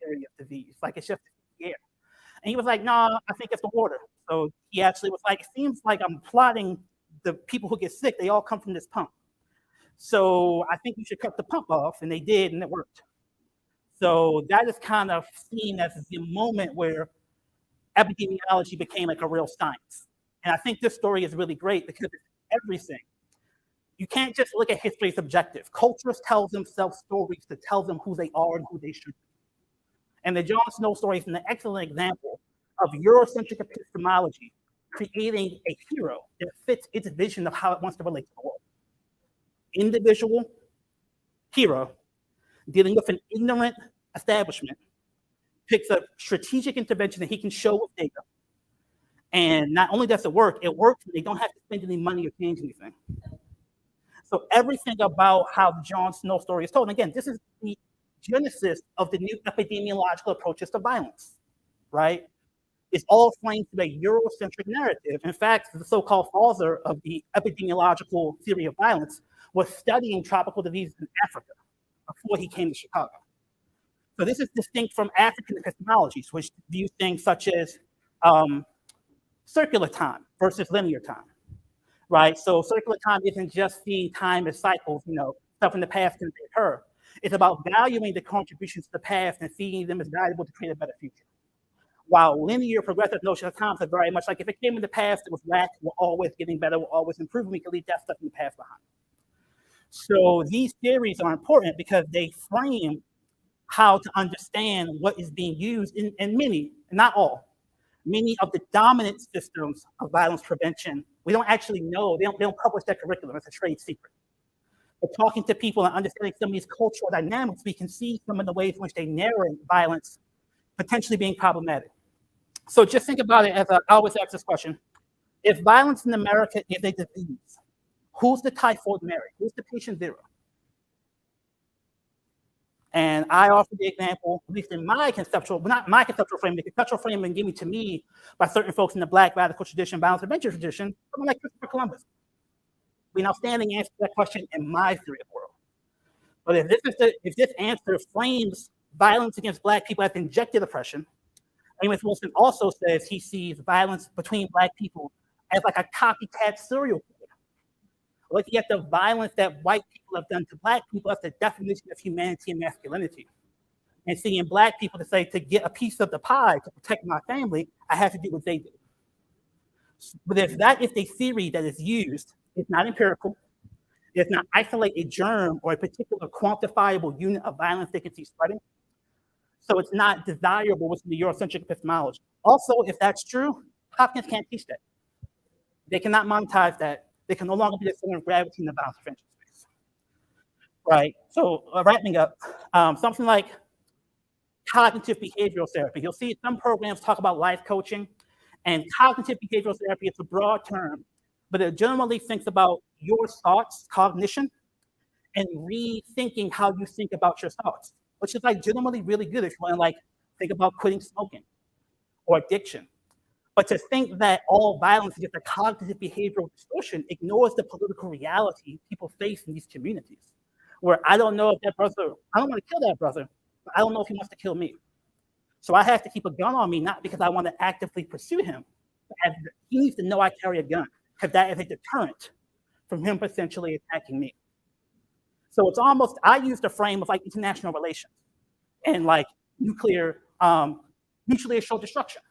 area of disease, like it's just the air. And he was like, no, I think it's the water. So he actually was like, it seems like I'm plotting the people who get sick, they all come from this pump. So I think you should cut the pump off, and they did, and it worked. So that is kind of seen as the moment where epidemiology became like a real science. And I think this story is really great because it's everything. You can't just look at history as objective. Cultures tell themselves stories to tell them who they are and who they should be. And the Jon Snow story is an excellent example of Eurocentric epistemology creating a hero that fits its vision of how it wants to relate to the world. Individual hero dealing with an ignorant establishment picks a strategic intervention that he can show with data. And not only does it work, it works and they don't have to spend any money or change anything. So everything about how the Jon Snow story is told, and again, this is the genesis of the new epidemiological approaches to violence, right? It's all framed through a Eurocentric narrative. In fact, the so-called father of the epidemiological theory of violence was studying tropical diseases in Africa before he came to Chicago. So this is distinct from African epistemologies, which view things such as circular time versus linear time, right? So circular time isn't just seeing time as cycles, stuff in the past can occur. It's about valuing the contributions to the past and seeing them as valuable to create a better future. While linear progressive notions of time are very much like if it came in the past, it was whack, we're always getting better, we're always improving, we can leave that stuff in the past behind. So these theories are important because they frame how to understand what is being used in many, not all, many of the dominant systems of violence prevention. We don't actually know, they don't publish their curriculum, it's a trade secret. But talking to people and understanding some of these cultural dynamics, we can see some of the ways in which they narrate violence potentially being problematic. So just think about it as I always ask this question. If violence in America is a disease, who's the typhoid Mary? Who's the patient zero? And I offer the example, at least in my conceptual, not my conceptual frame, the conceptual frame been given to me by certain folks in the Black radical tradition, violence prevention tradition, someone like Christopher Columbus. We now standing answer to that question in my theory of the world. But if this answer frames violence against Black people as injected oppression, Amos Wilson also says he sees violence between Black people as like a copycat serial killer. Looking at the violence that white people have done to Black people as the definition of humanity and masculinity. And seeing Black people to say, to get a piece of the pie, to protect my family, I have to do what they do. But if that is a theory that is used, it's not empirical, it does not isolate a germ or a particular quantifiable unit of violence they can see spreading. So it's not desirable within the Eurocentric epistemology. Also, if that's true, Hopkins can't teach that. They cannot monetize that. They can no longer be the center of gravity in the violence prevention space. Right. So wrapping up, something like cognitive behavioral therapy. You'll see some programs talk about life coaching, and cognitive behavioral therapy is a broad term, but it generally thinks about your thoughts, cognition, and rethinking how you think about your thoughts, which is like generally really good if you want to like think about quitting smoking or addiction. But to think that all violence is just a cognitive behavioral distortion ignores the political reality people face in these communities. Where I don't know if that brother, I don't want to kill that brother, but I don't know if he wants to kill me. So I have to keep a gun on me, not because I want to actively pursue him, but he needs to know I carry a gun, because that is a deterrent from him potentially attacking me. So it's almost, I use the frame of like international relations and like nuclear, mutually assured destruction.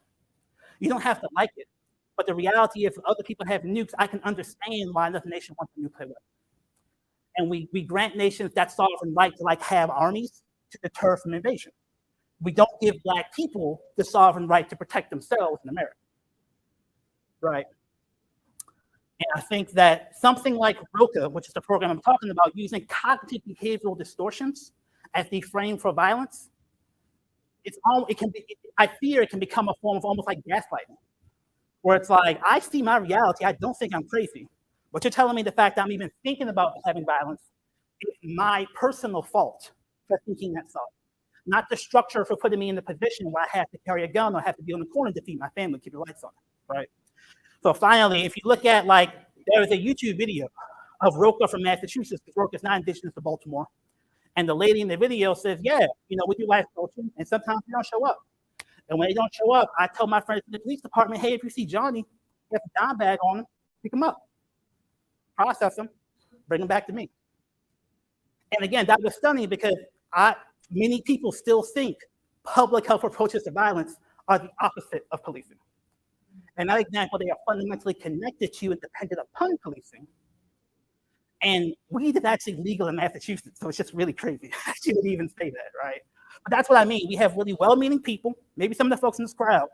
You don't have to like it, but the reality is, if other people have nukes, I can understand why another nation wants a nuclear weapon. And we grant nations that sovereign right to like have armies to deter from invasion. We don't give Black people the sovereign right to protect themselves in America, right? And I think that something like ROCA, which is the program I'm talking about, using cognitive behavioral distortions as the frame for violence, I fear it can become a form of almost like gaslighting, where it's like, I see my reality, I don't think I'm crazy, but you're telling me the fact that I'm even thinking about having violence is my personal fault for thinking that thought, not the structure for putting me in the position where I have to carry a gun or have to be on the corner to feed my family, keep the lights on, right? So finally, if you look at like, there is a YouTube video of Roca from Massachusetts, because Roca is not indigenous to Baltimore. And the lady in the video says, yeah, you know, we do life coaching, and sometimes they don't show up. And when they don't show up, I tell my friends in the police department, hey, if you see Johnny, you have a dime bag on him, pick him up, process him, bring him back to me. And again, that was stunning because many people still think public health approaches to violence are the opposite of policing. In that example, they are fundamentally connected to and dependent upon policing. And weed is actually legal in Massachusetts, so it's just really crazy. I shouldn't even say that, right? But that's what I mean. We have really well-meaning people, maybe some of the folks in this crowd,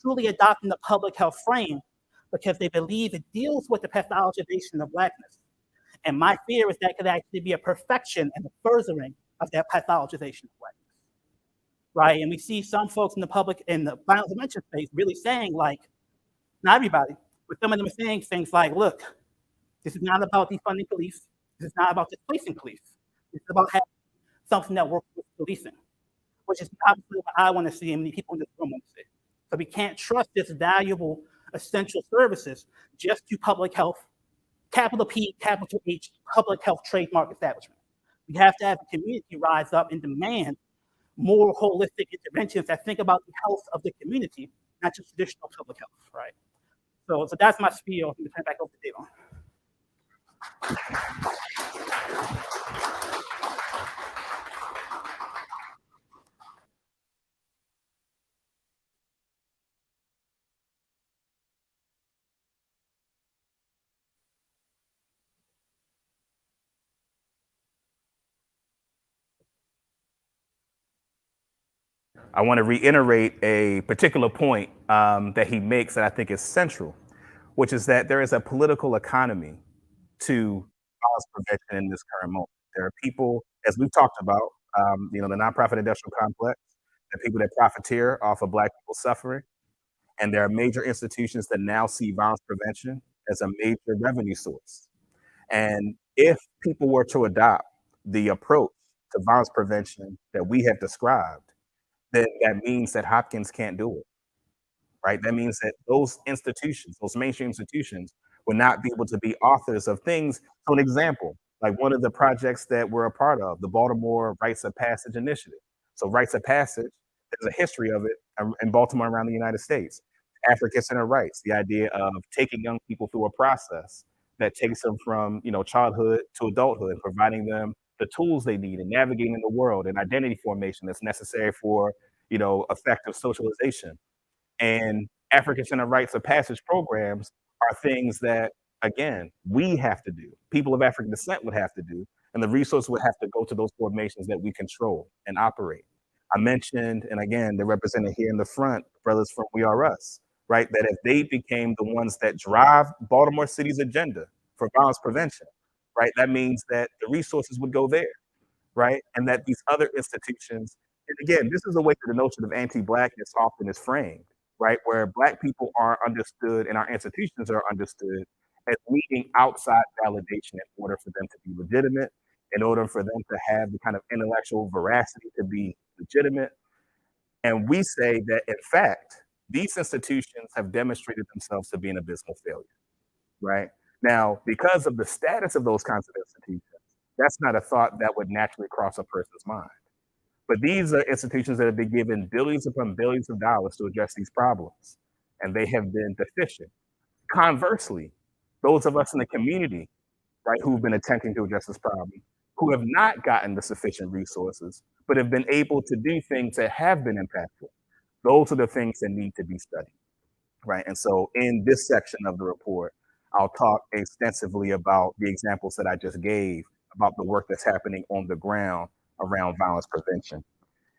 truly adopting the public health frame because they believe it deals with the pathologization of Blackness. And my fear is that could actually be a perfection and a furthering of that pathologization of Blackness, right? And we see some folks in the public, in the violence prevention space, really saying like, not everybody, but some of them are saying things like, look, this is not about defunding police. This is not about displacing police. It's about having something that works with policing, which is obviously what I want to see and many people in this room want to see. So we can't trust this valuable essential services just to public health, capital P, capital H, public health trademark establishment. We have to have the community rise up and demand more holistic interventions that think about the health of the community, not just traditional public health, right? So that's my spiel. I'm going to turn it back over to Dayvon. I want to reiterate a particular point that he makes that I think is central, which is that there is a political economy to violence prevention in this current moment. There are people, as we've talked about, the nonprofit industrial complex, the people that profiteer off of Black people suffering, and there are major institutions that now see violence prevention as a major revenue source. And if people were to adopt the approach to violence prevention that we have described, then that means that Hopkins can't do it, right? That means that those institutions, those mainstream institutions, will not be able to be authors of things. So an example, like one of the projects that we're a part of, the Baltimore Rites of Passage Initiative. So Rites of Passage, there's a history of it in Baltimore around the United States. African Center Rights, the idea of taking young people through a process that takes them from childhood to adulthood and providing them the tools they need in navigating the world and identity formation that's necessary for effective socialization. And African Center Rites of Passage programs are things that, again, we have to do. People of African descent would have to do, and the resources would have to go to those formations that we control and operate. I mentioned, and again, they're represented here in the front, brothers from We Are Us, right? That if they became the ones that drive Baltimore City's agenda for violence prevention, right? That means that the resources would go there, right? And that these other institutions, and again, this is a way that the notion of anti-Blackness often is framed, right? Where Black people are understood and our institutions are understood as needing outside validation in order for them to be legitimate, in order for them to have the kind of intellectual veracity to be legitimate. And we say that, in fact, these institutions have demonstrated themselves to be an abysmal failure, right? Now, because of the status of those kinds of institutions, that's not a thought that would naturally cross a person's mind. But these are institutions that have been given billions upon billions of dollars to address these problems, and they have been deficient. Conversely, those of us in the community, right, who've been attempting to address this problem, who have not gotten the sufficient resources, but have been able to do things that have been impactful, those are the things that need to be studied, right? And so in this section of the report, I'll talk extensively about the examples that I just gave, about the work that's happening on the ground around violence prevention.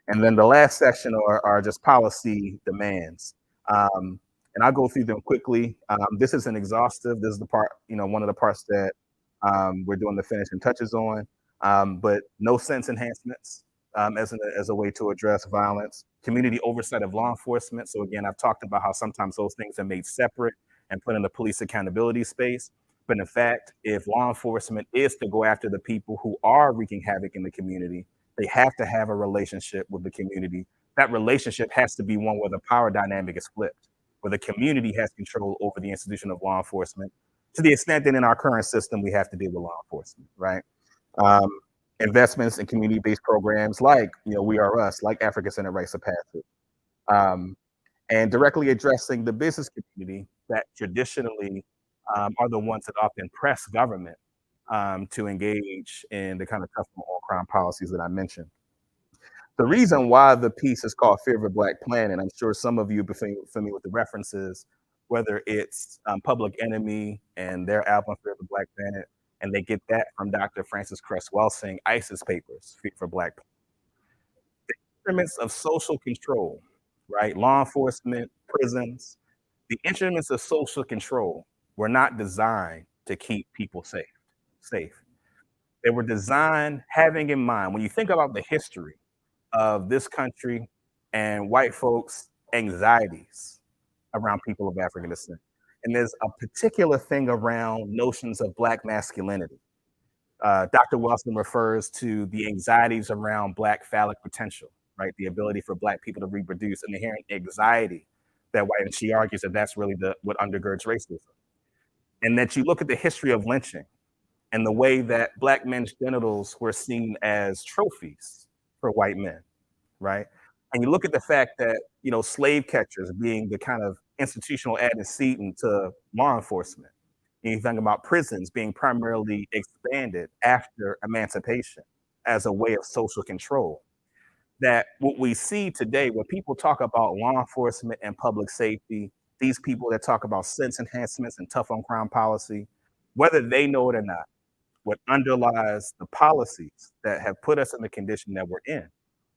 And then the last section are just policy demands. And I'll go through them quickly. This isn't exhaustive. This is the part, one of the parts that we're doing the finishing touches on. But no sentence enhancements as a way to address violence. Community oversight of law enforcement. So again, I've talked about how sometimes those things are made separate and put in the police accountability space. But in fact, if law enforcement is to go after the people who are wreaking havoc in the community, they have to have a relationship with the community. That relationship has to be one where the power dynamic is flipped, where the community has control over the institution of law enforcement, to the extent that in our current system, we have to deal with law enforcement, right? Investments in community-based programs like, We Are Us, like African Center Rites of Passage, and directly addressing the business community that traditionally are the ones that often press government to engage in the kind of tough on crime policies that I mentioned. The reason why the piece is called Fear of a Black Planet, I'm sure some of you are familiar with the references, whether it's Public Enemy and their album Fear of a Black Planet, and they get that from Dr. Francis Cress Welsing, ISIS papers, Fear for Black Planet. The instruments of social control, right? Law enforcement, prisons, the instruments of social control were not designed to keep people safe. They were designed having in mind, when you think about the history of this country and white folks' anxieties around people of African descent, and there's a particular thing around notions of Black masculinity. Dr. Wilson refers to the anxieties around Black phallic potential, right? The ability for Black people to reproduce, and the inherent anxiety that white, and she argues that that's really what undergirds racism. And that you look at the history of lynching and the way that Black men's genitals were seen as trophies for white men, right? And you look at the fact that, slave catchers being the kind of institutional antecedent to law enforcement. And you think about prisons being primarily expanded after emancipation as a way of social control. That what we see today, when people talk about law enforcement and public safety, these people that talk about sentence enhancements and tough on crime policy, whether they know it or not, what underlies the policies that have put us in the condition that we're in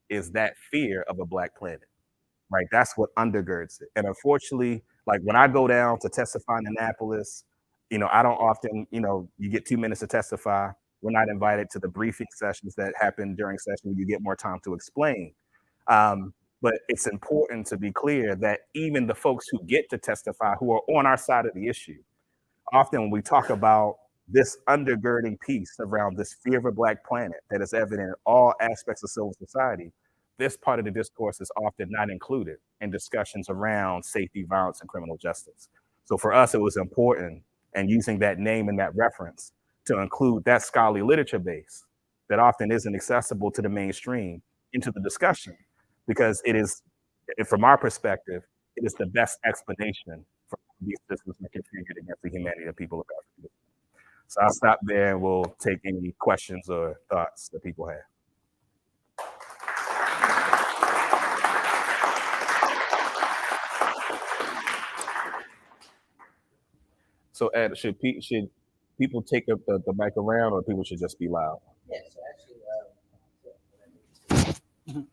is that fear of a Black planet, right? That's what undergirds it. And unfortunately, like when I go down to testify in Annapolis, I don't often, you get 2 minutes to testify. We're not invited to the briefing sessions that happen during session where you get more time to explain. But it's important to be clear that even the folks who get to testify, who are on our side of the issue, often when we talk about this undergirding piece around this fear of a Black planet that is evident in all aspects of civil society, this part of the discourse is often not included in discussions around safety, violence, and criminal justice. So for us, it was important, and using that name and that reference, to include that scholarly literature base that often isn't accessible to the mainstream into the discussion, because it is, from our perspective, it is the best explanation for these systems that configured against the humanity of people of Africa. So I'll stop there and we'll take any questions or thoughts that people have. So, Ed, should people take up the mic around, or people should just be loud? Yeah, so actually, Mhm.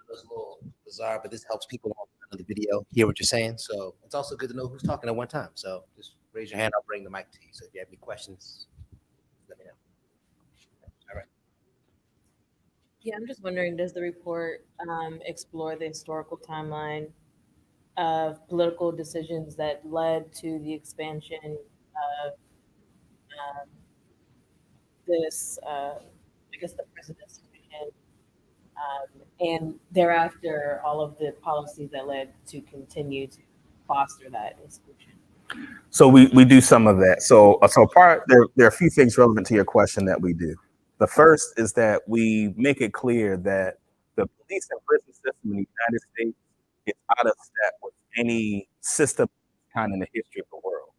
it's a little bizarre, but this helps people on the video hear what you're saying. So it's also good to know who's talking at one time. So just raise your hand. I'll bring the mic to you. So if you have any questions, let me know. All right. Yeah, I'm just wondering, does the report explore the historical timeline of political decisions that led to the expansion of um, this, I guess, the prison institution, and thereafter all of the policies that led to continue to foster that institution? So we do some of that. So part there are a few things relevant to your question that we do. The first is that we make it clear that the police and prison system in the United States is out of step with any system kind in the history of the world.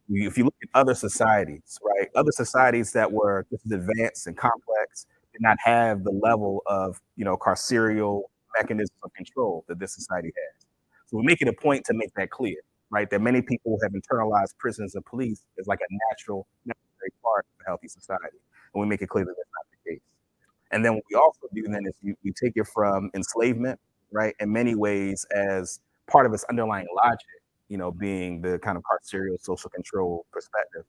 If you look at other societies, right, other societies that were just as advanced and complex did not have the level of carceral mechanisms of control that this society has. So we make it a point to make that clear, right? That many people have internalized prisons and police as like a natural, necessary part of a healthy society, and we make it clear that that's not the case. And then what we also do then is we take it from enslavement, right, in many ways as part of its underlying logic, being the kind of carceral social control perspective.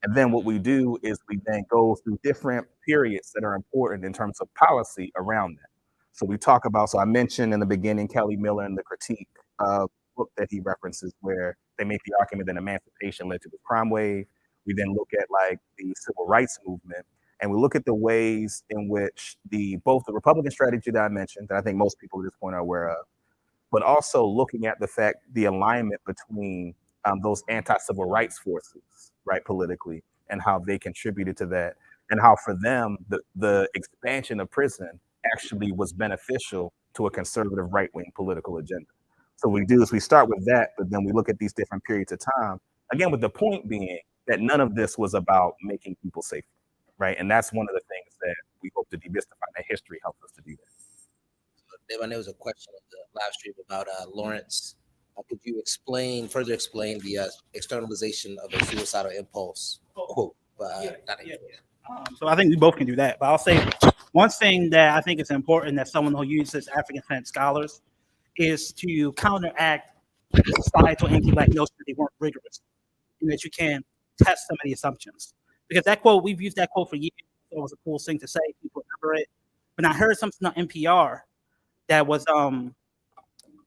And then what we do is we then go through different periods that are important in terms of policy around that. So we talk about, so I mentioned in the beginning, Kelly Miller and the critique book that he references, where they make the argument that emancipation led to the crime wave. We then look at like the civil rights movement, and we look at the ways in which both the Republican strategy that I mentioned, that I think most people at this point are aware of, but also looking at the alignment between those anti-civil rights forces, right, politically, and how they contributed to that, and how for them the expansion of prison actually was beneficial to a conservative right-wing political agenda. So what we do is we start with that, but then we look at these different periods of time, again, with the point being that none of this was about making people safer, right? And that's one of the things that we hope to demystify, that history helps us to do that. Dayvon, there was a question on the live stream about Lawrence. Could you further explain the externalization of a suicidal impulse quote? So I think we both can do that. But I'll say one thing that I think is important that someone who uses African descent scholars is to counteract societal anti-Black notion that they weren't rigorous and that you can test some of the assumptions. Because that quote, we've used that quote for years. So it was a cool thing to say. People remember it. But I heard something on NPR that was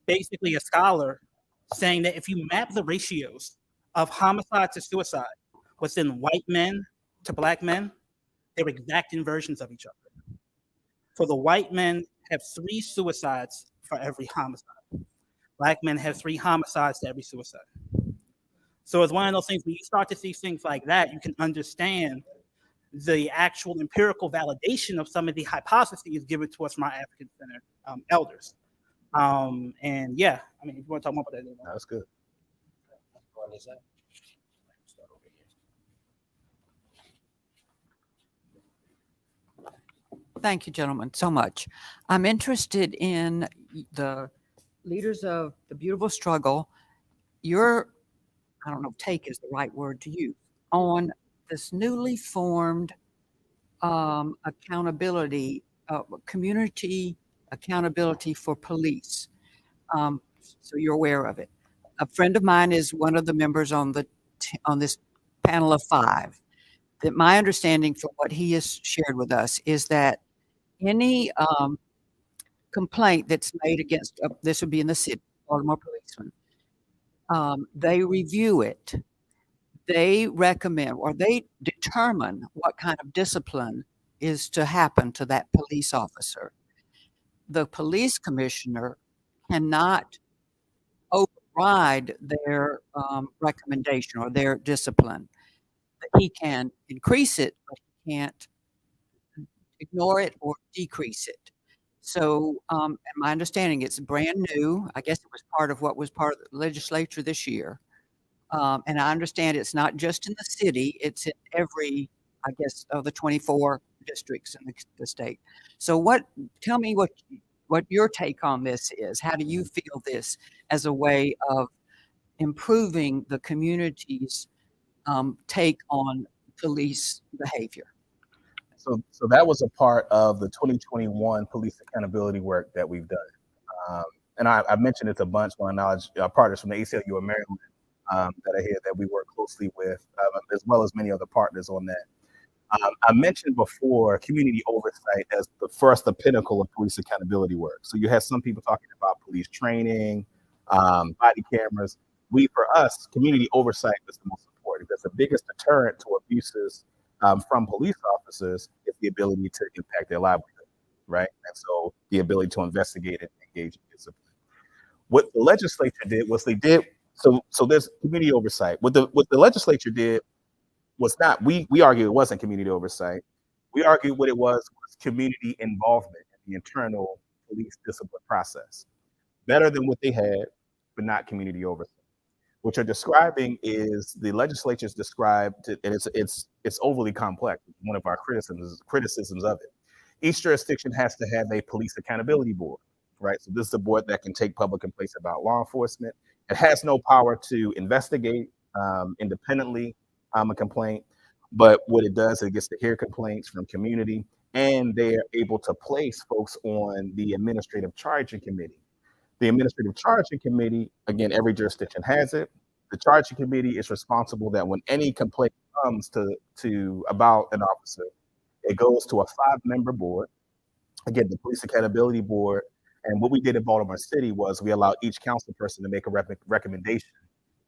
basically a scholar saying that if you map the ratios of homicide to suicide within white men to Black men, they're exact inversions of each other. So the white men have 3 suicides for every homicide. Black men have 3 homicides to every suicide. So it's one of those things when you start to see things like that, you can understand the actual empirical validation of some of the hypotheses given to us from our African Center elders. And yeah, I mean, if you want to talk more about that, That's good. Thank you, gentlemen, so much. I'm interested in the leaders of the beautiful struggle. Your, I don't know, take is the right word to use, on this newly formed accountability, community accountability for police. So you're aware of it. A friend of mine is one of the members on this panel of 5. That my understanding from what he has shared with us is that any complaint that's made against, this would be in the city, Baltimore policeman, they review it. They recommend or they determine what kind of discipline is to happen to that police officer. The police commissioner cannot override their recommendation or their discipline. He can increase it, but he can't ignore it or decrease it. So, and my understanding, it's brand new. I guess it was part of what was part of the legislature this year. And I understand it's not just in the city, it's in every, I guess, of the 24 districts in the state. So tell me what your take on this is. How do you feel this as a way of improving the community's take on police behavior? So that was a part of the 2021 police accountability work that we've done. And I mentioned it a bunch when I acknowledge partners from the ACLU of Maryland that are here that we work closely with, as well as many other partners on that. I mentioned before community oversight as for us the pinnacle of police accountability work. So you have some people talking about police training, body cameras. For us, community oversight is the most important because the biggest deterrent to abuses from police officers is the ability to impact their livelihood, right? And so the ability to investigate and engage in discipline. What the legislature did was so there's community oversight. What the legislature did was not, we argue it wasn't community oversight. We argued what it was community involvement in the internal police discipline process. Better than what they had, but not community oversight. What you're describing is the legislature's described, and it's overly complex. One of our criticisms of it. Each jurisdiction has to have a police accountability board, right? So this is a board that can take public complaints about law enforcement. It has no power to investigate independently a complaint, but what it does, it gets to hear complaints from community, and they are able to place folks on the administrative charging committee. The administrative charging committee, again, every jurisdiction has it. The charging committee is responsible that when any complaint comes to about an officer, it goes to a 5-member board. Again, the police accountability board. And what we did in Baltimore City was we allowed each council person to make a recommendation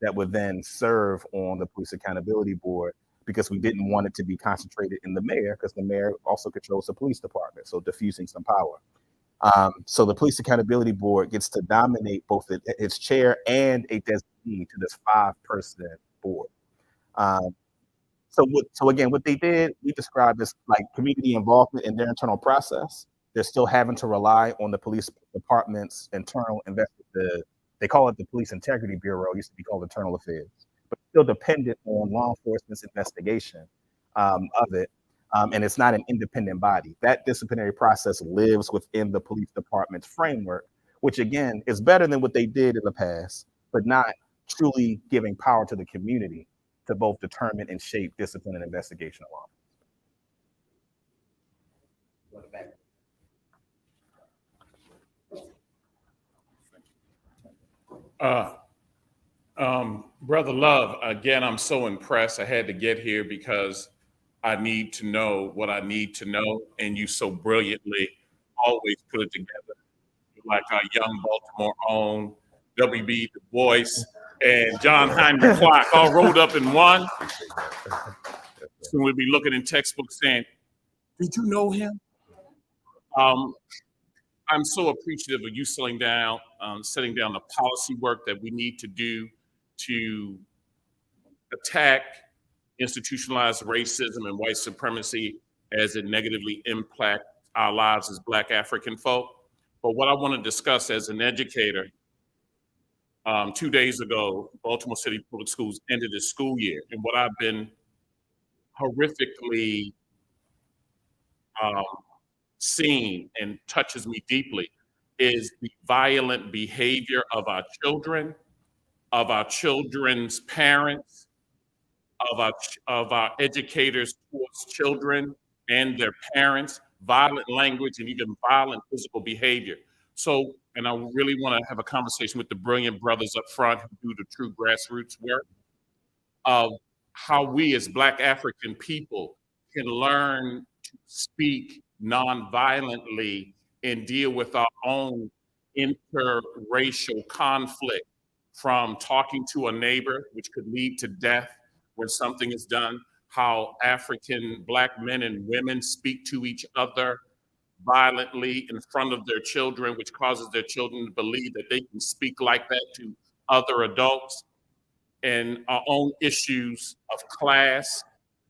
that would then serve on the police accountability board, because we didn't want it to be concentrated in the mayor, because the mayor also controls the police department, so diffusing some power. So the police accountability board gets to nominate both its chair and a designee to this 5-person board. So again, what they did, we described as like community involvement in their internal process. They're still having to rely on the police department's internal they call it the Police Integrity Bureau, it used to be called Internal Affairs, but still dependent on law enforcement's investigation of it. And it's not an independent body. That disciplinary process lives within the police department's framework, which again is better than what they did in the past, but not truly giving power to the community to both determine and shape discipline and investigation of law. Brother Love, again, I'm so impressed. I had to get here because I need to know what I need to know, and you so brilliantly always put it together. You're like our young Baltimore own W.B. Du Bois and John Heinrich Clark all rolled up in one. So we'll be looking in textbooks saying, "Did you know him?" I'm so appreciative of you setting down the policy work that we need to do to attack institutionalized racism and white supremacy as it negatively impacts our lives as Black African folk. But what I want to discuss as an educator, 2 days ago, Baltimore City Public Schools ended its school year. And what I've been horrifically seen and touches me deeply is the violent behavior of our children, of our children's parents, of our educators towards children and their parents, violent language and even violent physical behavior. So, and I really want to have a conversation with the brilliant brothers up front who do the true grassroots work of how we as Black African people can learn to speak non-violently and deal with our own interracial conflict, from talking to a neighbor, which could lead to death when something is done, how African Black men and women speak to each other violently in front of their children, which causes their children to believe that they can speak like that to other adults, and our own issues of class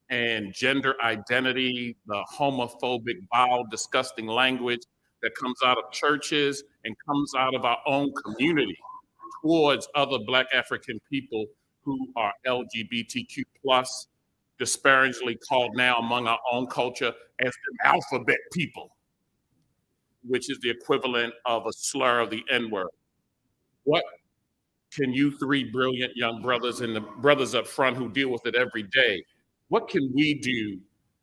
and gender identity, the homophobic, vile, disgusting language that comes out of churches and comes out of our own community towards other Black African people who are LGBTQ+, disparagingly called now among our own culture as the alphabet people, which is the equivalent of a slur of the N-word. What can you three brilliant young brothers and the brothers up front who deal with it every day, what can we do?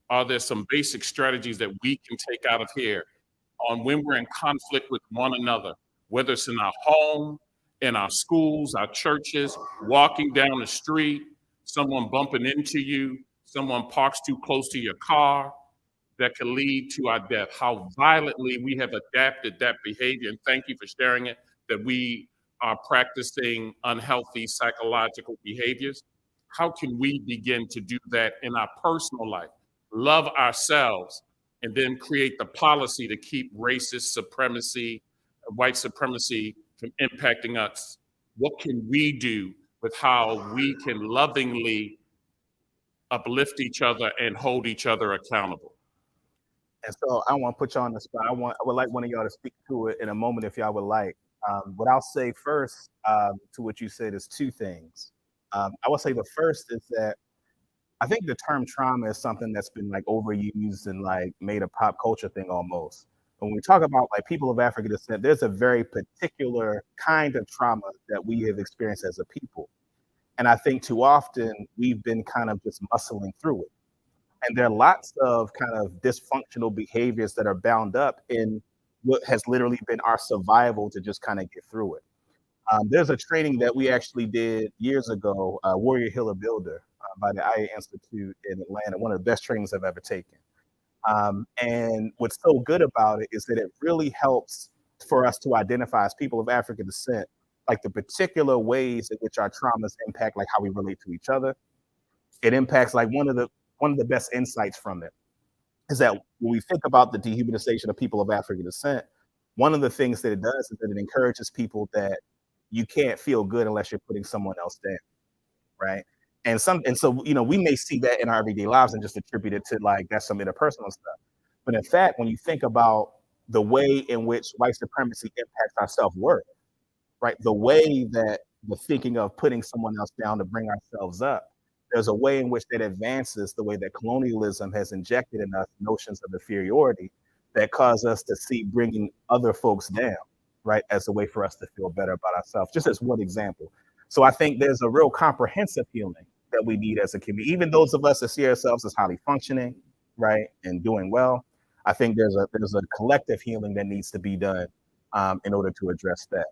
Are there some basic strategies that we can take out of here on when we're in conflict with one another, whether it's in our home, in our schools, our churches, walking down the street, someone bumping into you, someone parks too close to your car, that can lead to our death, how violently we have adapted that behavior. And thank you for sharing it, that we are practicing unhealthy psychological behaviors. How can we begin to do that in our personal life? Love ourselves, and then create the policy to keep racist supremacy, white supremacy from impacting us. What can we do with how we can lovingly uplift each other and hold each other accountable? And so I want to put you on the spot. I would like one of y'all to speak to it in a moment if y'all would like. What I'll say first to what you said is two things. I will say the first is that I think the term trauma is something that's been like overused and like made a pop culture thing almost. When we talk about like people of African descent, there's a very particular kind of trauma that we have experienced as a people. And I think too often we've been kind of just muscling through it. And there are lots of kind of dysfunctional behaviors that are bound up in what has literally been our survival to just kind of get through it. There's a training that we actually did years ago, Warrior Healer Builder by the IA Institute in Atlanta, one of the best trainings I've ever taken. And what's so good about it is that it really helps for us to identify as people of African descent, like the particular ways in which our traumas impact, like how we relate to each other. It impacts like one of the best insights from it is that when we think about the dehumanization of people of African descent, one of the things that it does is that it encourages people that you can't feel good unless you're putting someone else down, right? And so we may see that in our everyday lives and just attribute it to like that's some interpersonal stuff. But in fact, when you think about the way in which white supremacy impacts our self-worth, right? The way that the thinking of putting someone else down to bring ourselves up, there's a way in which that advances the way that colonialism has injected in us notions of inferiority that cause us to see bringing other folks down, right, as a way for us to feel better about ourselves, just as one example. So I think there's a real comprehensive healing that we need as a community. Even those of us that see ourselves as highly functioning, right, and doing well, I think there's a collective healing that needs to be done in order to address that.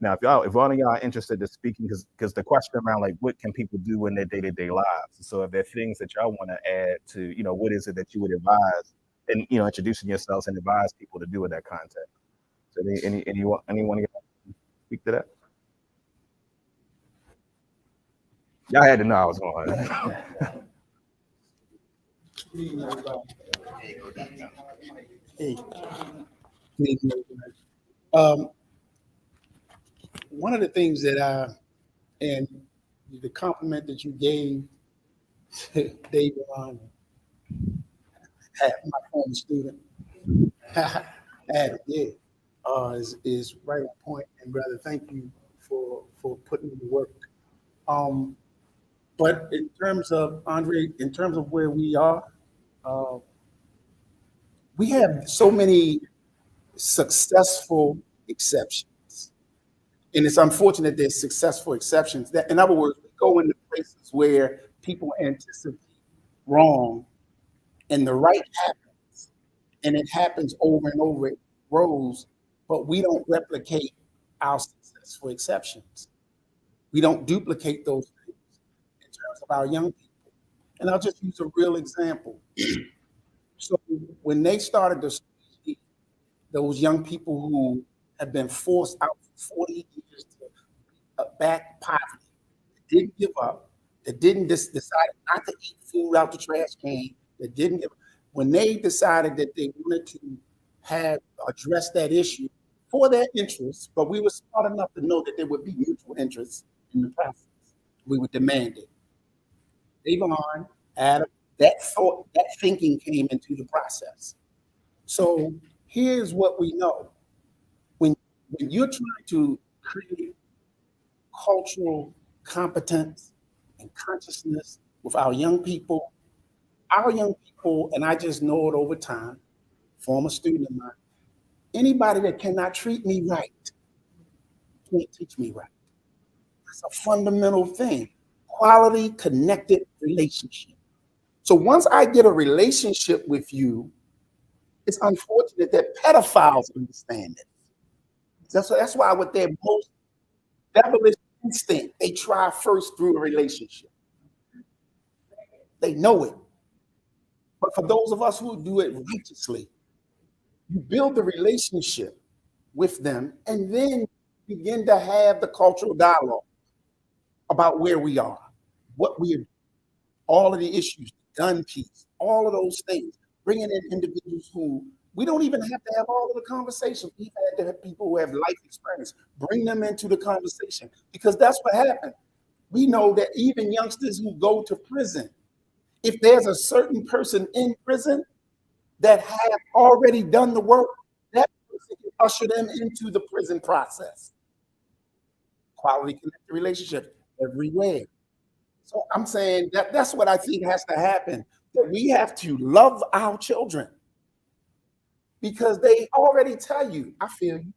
Now, if one of y'all are interested in speaking, because the question around like what can people do in their day-to-day lives, so if there are things that y'all want to add to, what is it that you would advise, and introducing yourselves and advise people to do in that context. So anyone speak to that? Y'all had to know I was going. Hey. One of the things that and the compliment that you gave to Dayvon, my former student, Adam, is right on point. And brother, thank you for putting in the work. But in terms of Andre, in terms of where we are, we have so many successful exceptions. And it's unfortunate there's successful exceptions. That, in other words, we go into places where people anticipate wrong and the right happens. And it happens over and over, it grows, but we don't replicate our successful exceptions. We don't duplicate those things in terms of our young people. And I'll just use a real example. So when they started to see those young people who have been forced out for 40 years to back poverty, that didn't give up, that didn't decide not to eat food out the trash can, that didn't give up, when they decided that they wanted to address that issue for their interests, but we were smart enough to know that there would be mutual interests in the process. We would demand it. Dayvon, Adam, that thinking came into the process. So here's what we know. When you're trying to create cultural competence and consciousness with our young people, and I just know it over time, former student of mine, anybody that cannot treat me right can't teach me right. That's a fundamental thing. Quality connected relationship. So once I get a relationship with you, it's unfortunate that pedophiles understand it. That's why with their most devilish instinct, they try first through a relationship. They know it. But for those of us who do it righteously, you build the relationship with them and then begin to have the cultural dialogue about where we are, what we are, all of the issues, gun peace, all of those things, bringing in individuals who we don't even have to have all of the conversation. We've had to have people who have life experience, bring them into the conversation because that's what happened. We know that even youngsters who go to prison, if there's a certain person in prison that have already done the work, that person can usher them into the prison process. Quality connected relationship everywhere. So I'm saying that's what I think has to happen. That we have to love our children because they already tell you, I feel you.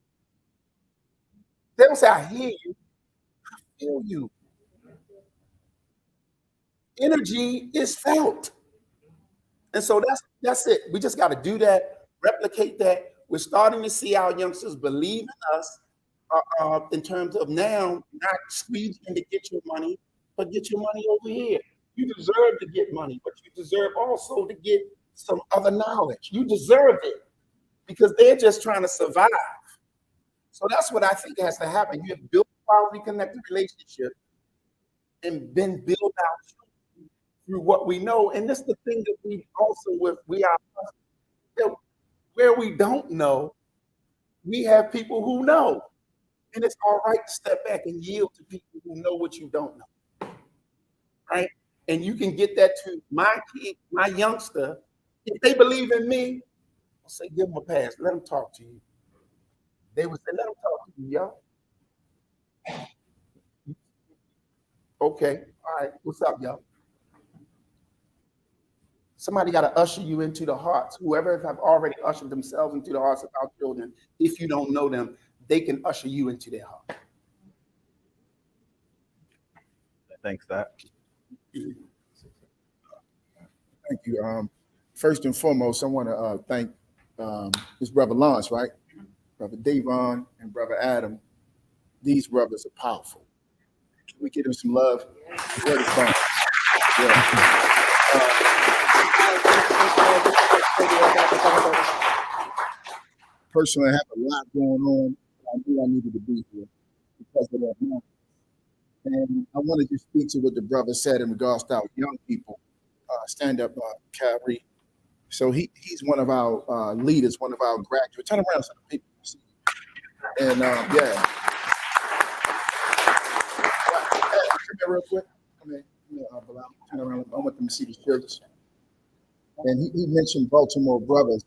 They don't say, I hear you, I feel you. Energy is felt. And so that's it. We just got to do that, replicate that. We're starting to see our youngsters believe in us in terms of now not squeezing to get your money, but get your money over here. You deserve to get money, but you deserve also to get some other knowledge. You deserve it because they're just trying to survive. So that's what I think has to happen. You have built a quality connected relationship and then build out through what we know. And this is the thing that we also, we are, where we don't know, we have people who know. And it's all right to step back and yield to people who know what you don't know. Right? And you can get that to my kid, my youngster. If they believe in me, I'll say, give them a pass. Let them talk to you. They would say, let them talk to you, y'all. Okay. All right. What's up, y'all? Somebody got to usher you into the hearts. Whoever have already ushered themselves into the hearts of our children, if you don't know them, they can usher you into their heart. Thanks, Doc. Thank you. First and foremost, I want to thank his brother Lawrence, right? Brother Dayvon and brother Adam. These brothers are powerful. Can we give them some love? Word is bond. Yeah. Personally, I have a lot going on. I knew I needed to be here because of that moment. And I want to just speak to what the brother said in regards to our young people. Stand up, Calvary. So he's one of our leaders, one of our graduates. Turn around so the people can see. And yeah. Come here real quick. Come here, Bilal. Turn around. I want them to see the shirts. And he mentioned Baltimore Brothers.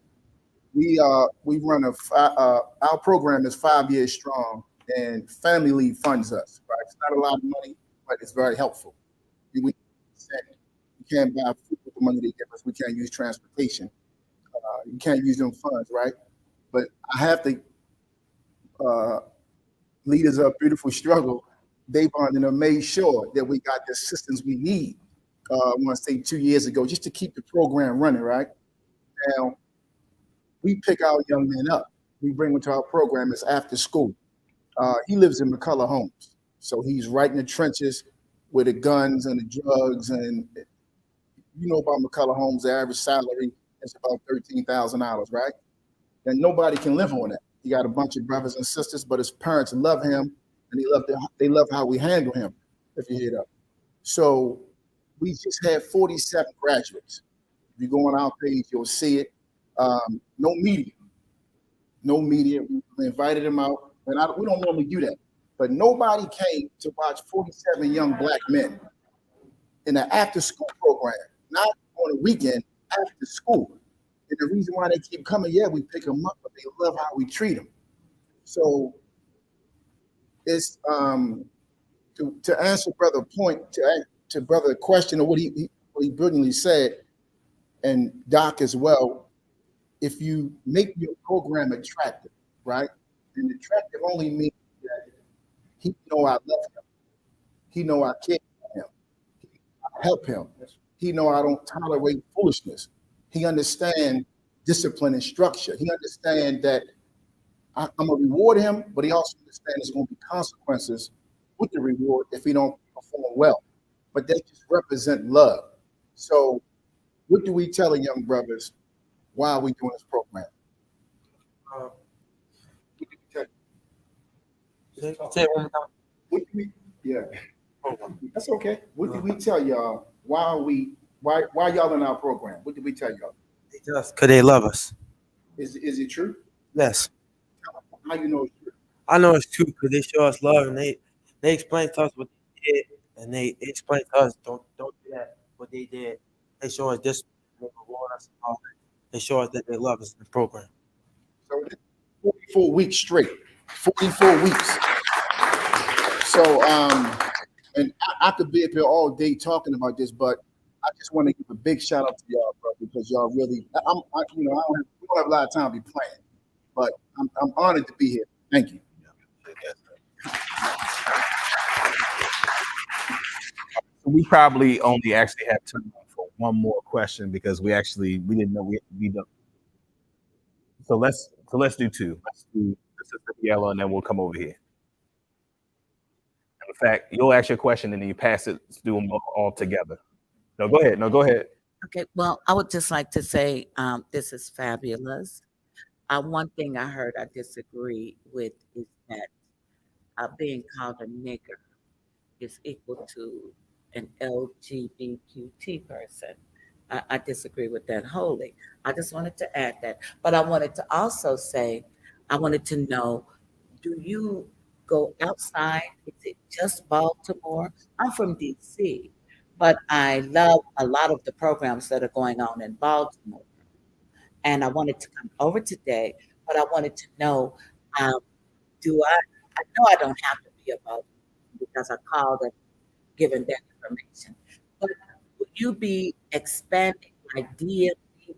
We run our program is 5 years strong, and Family Lead funds us. Right, it's not a lot of money, but it's very helpful. We can't buy food with the money they give us. We can't use transportation. You can't use them funds, right? But I have to leaders of Beautiful Struggle. Dayvon and them made sure that we got the assistance we need. I want to say 2 years ago, just to keep the program running, right? Now, we pick our young men up. We bring them to our program. It's after school. He lives in McCullough Homes. So he's right in the trenches with the guns and the drugs. And you know about McCullough Homes, the average salary is about $13,000, right? And nobody can live on that. He got a bunch of brothers and sisters, but his parents love him, and they love how we handle him, if you hear that. So we just had 47 graduates. If you go on our page, you'll see it. No media. We invited them out, and we don't normally do that. But nobody came to watch 47 young black men in an after-school program, not on a weekend, after school. And the reason why they keep coming, yeah, we pick them up, but they love how we treat them. So it's to answer brother point, to brother question or what he brilliantly said, and Doc as well. If you make your program attractive, right? And attractive only means that he know I love him. He know I care about him. I help him. He know I don't tolerate foolishness. He understand discipline and structure. He understand that I'm gonna reward him, but he also understands there's gonna be consequences with the reward if he don't perform well. But they just represent love. So what do we tell the young brothers while we doing this program? What do we tell you? Say it one more time. What do we, yeah, that's okay. What do we tell y'all why y'all in our program? What do we tell y'all? They tell us because they love us. Is it true? Yes. How you know it's true? I know it's true because they show us love and they explain to us what they did and they explain to us don't do that what they did. They show us this, they reward us and all that. They show us that they love us in the program. So 44 weeks straight. 44 weeks. So and I could be up here all day talking about this, but I just want to give a big shout out to y'all, bro, because y'all really we don't have a lot of time to be playing, but I'm honored to be here. Thank you. We probably only actually have time for one more question because we didn't know we don't. So let's do two. Let's do the sister yellow and then we'll come over here. In fact, you'll ask your question and then you pass it, do them all together. No, go ahead. Okay, well, I would just like to say this is fabulous. One thing I heard I disagree with is that being called a nigger is equal to an LGBTQ person. I disagree with that wholly. I just wanted to add that. But I wanted to also say, I wanted to know, do you go outside? Is it just Baltimore? I'm from DC, but I love a lot of the programs that are going on in Baltimore. And I wanted to come over today, but I wanted to know, I know I don't have to be a Baltimore because I called and given that information, but would you be expanding ideas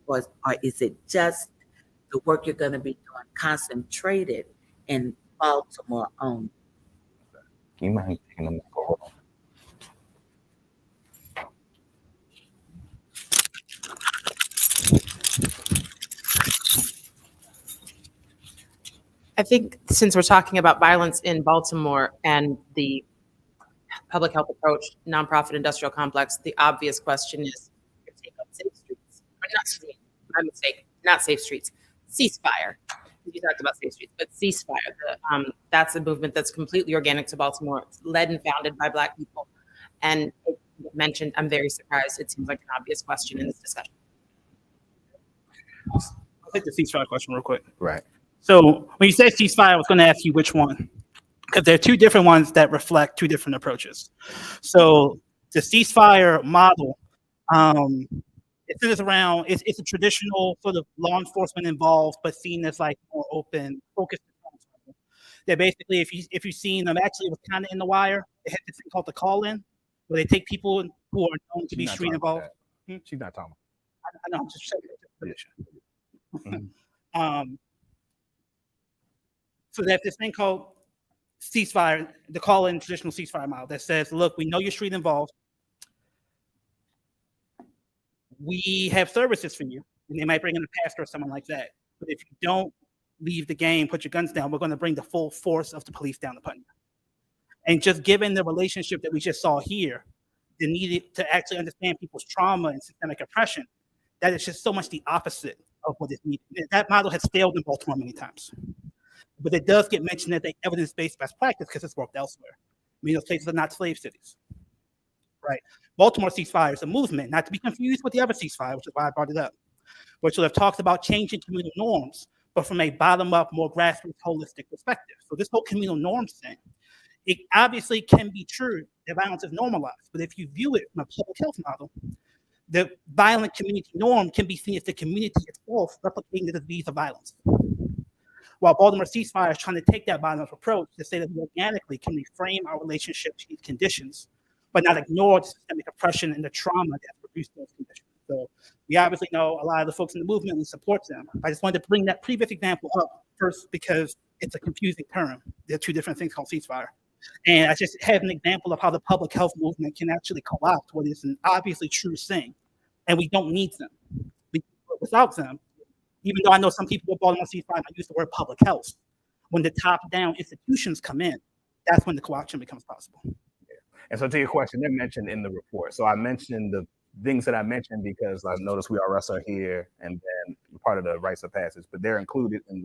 or is it just the work you're going to be doing concentrated in Baltimore only? You mind taking them over? I think since we're talking about violence in Baltimore and the public health approach, nonprofit industrial complex, the obvious question is, take up safe streets. Or not safe, my mistake, not safe streets, ceasefire. You talked about safe streets, but ceasefire. That's a movement that's completely organic to Baltimore. It's led and founded by Black people. And it mentioned, I'm very surprised. It seems like an obvious question in this discussion. I'll take the ceasefire question real quick. Right. So when you say ceasefire, I was going to ask you which one, because there are two different ones that reflect two different approaches. So the ceasefire model, it centers around, it's a traditional sort of law enforcement involved, but seen as like more open, focused. That basically, if you've seen them, actually it was kind of in The Wire. They had this thing called the call-in, where they take people who are known to be street involved. She's not talking. I know, I'm just saying. So there's this thing called ceasefire, the call-in traditional ceasefire model that says, look, we know you're street involved. We have services for you. And they might bring in a pastor or someone like that. But if you don't leave the game, put your guns down, we're going to bring the full force of the police down upon you. And just given the relationship that we just saw here, the need to actually understand people's trauma and systemic oppression, that is just so much the opposite of what is needed. That model has failed in Baltimore many times. But it does get mentioned as an evidence-based best practice because it's worked elsewhere. I mean, those places are not slave cities, right? Baltimore ceasefire is a movement, not to be confused with the other ceasefire, which is why I brought it up, which will have talked about changing communal norms, but from a bottom-up, more grassroots, holistic perspective. So this whole communal norms thing, it obviously can be true that violence is normalized, but if you view it from a public health model, the violent community norm can be seen as the community itself replicating the disease of violence. While Baltimore ceasefire is trying to take that bottom-up approach to say that we organically can reframe our relationship to these conditions, but not ignore the systemic oppression and the trauma that produced those conditions. So we obviously know a lot of the folks in the movement, we support them. I just wanted to bring that previous example up first because it's a confusing term. There are two different things called ceasefire. And I just have an example of how the public health movement can actually co-opt what is an obviously true thing. And we don't need them. Without them, even though I know some people with Baltimore C5 might use the word public health, when the top-down institutions come in, that's when the co-option becomes possible. And so to your question, they're mentioned in the report. So I mentioned the things that I mentioned because I've noticed we are here and then part of the rites of passage, but they're included in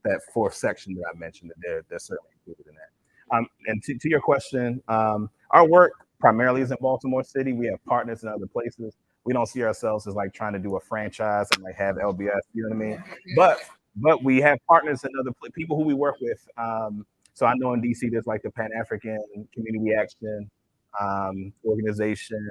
that fourth section that I mentioned. That they're certainly included in that. And to your question, our work primarily is in Baltimore City. We have partners in other places. We don't see ourselves as like trying to do a franchise and like have LBS, you know what I mean? But we have partners in other people who we work with. So I know in DC there's like the Pan-African Community Action organization.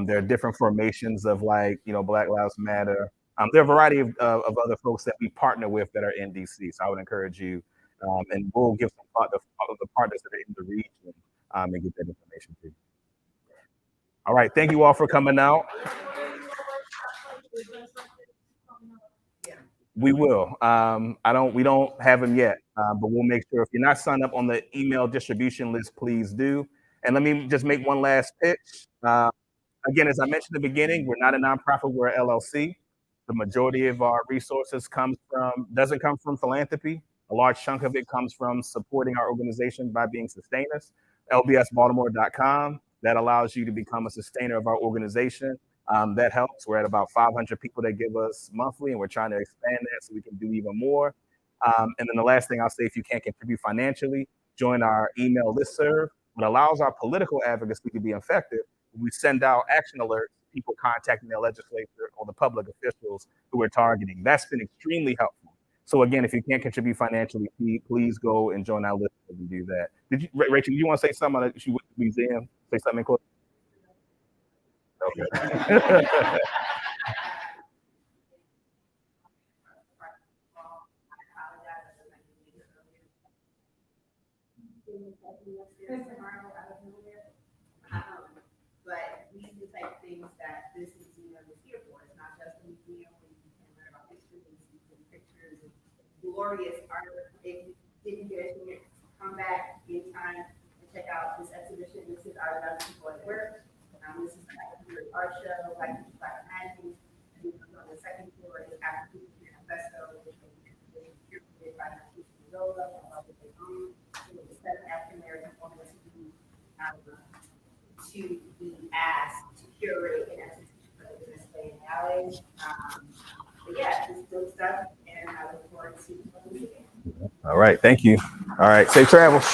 There are different formations of like, Black Lives Matter. There are a variety of other folks that we partner with that are in DC. So I would encourage you, and we'll give some thought to the partners that are in the region and get that information to you. All right, thank you all for coming out. We will. We don't have them yet, but we'll make sure if you're not signed up on the email distribution list, please do. And let me just make one last pitch. Again, as I mentioned at the beginning, we're not a nonprofit, we're an LLC. The majority of our resources doesn't come from philanthropy. A large chunk of it comes from supporting our organization by being sustainers. lbsbaltimore.com. That allows you to become a sustainer of our organization. That helps. We're at about 500 people that give us monthly, and we're trying to expand that so we can do even more. And then the last thing I'll say, if you can't contribute financially, join our email listserv. It allows our political advocacy to be effective. We send out action alerts, people contacting their legislature or the public officials who we're targeting. That's been extremely helpful. So again, if you can't contribute financially, please go and join our list and do that. Rachel, do you want to say something about the museum? Say something close. Okay. But these are the type of things that this museum is here for. It's not just a museum where you can learn about history and see pictures and glorious art. If you didn't get a chance, come back anytime and check out this exhibition. This is our young people at work. This is the art show, Black People, Black Magic. And on the second floor is African Manifesto, which was curated by Zola and Robert Dayvon. It was 7 African American women to be asked to curate an exhibition for the display in the alleys. But yeah, it's dope stuff, and I look forward to what we do. All right, thank you. All right, safe travels.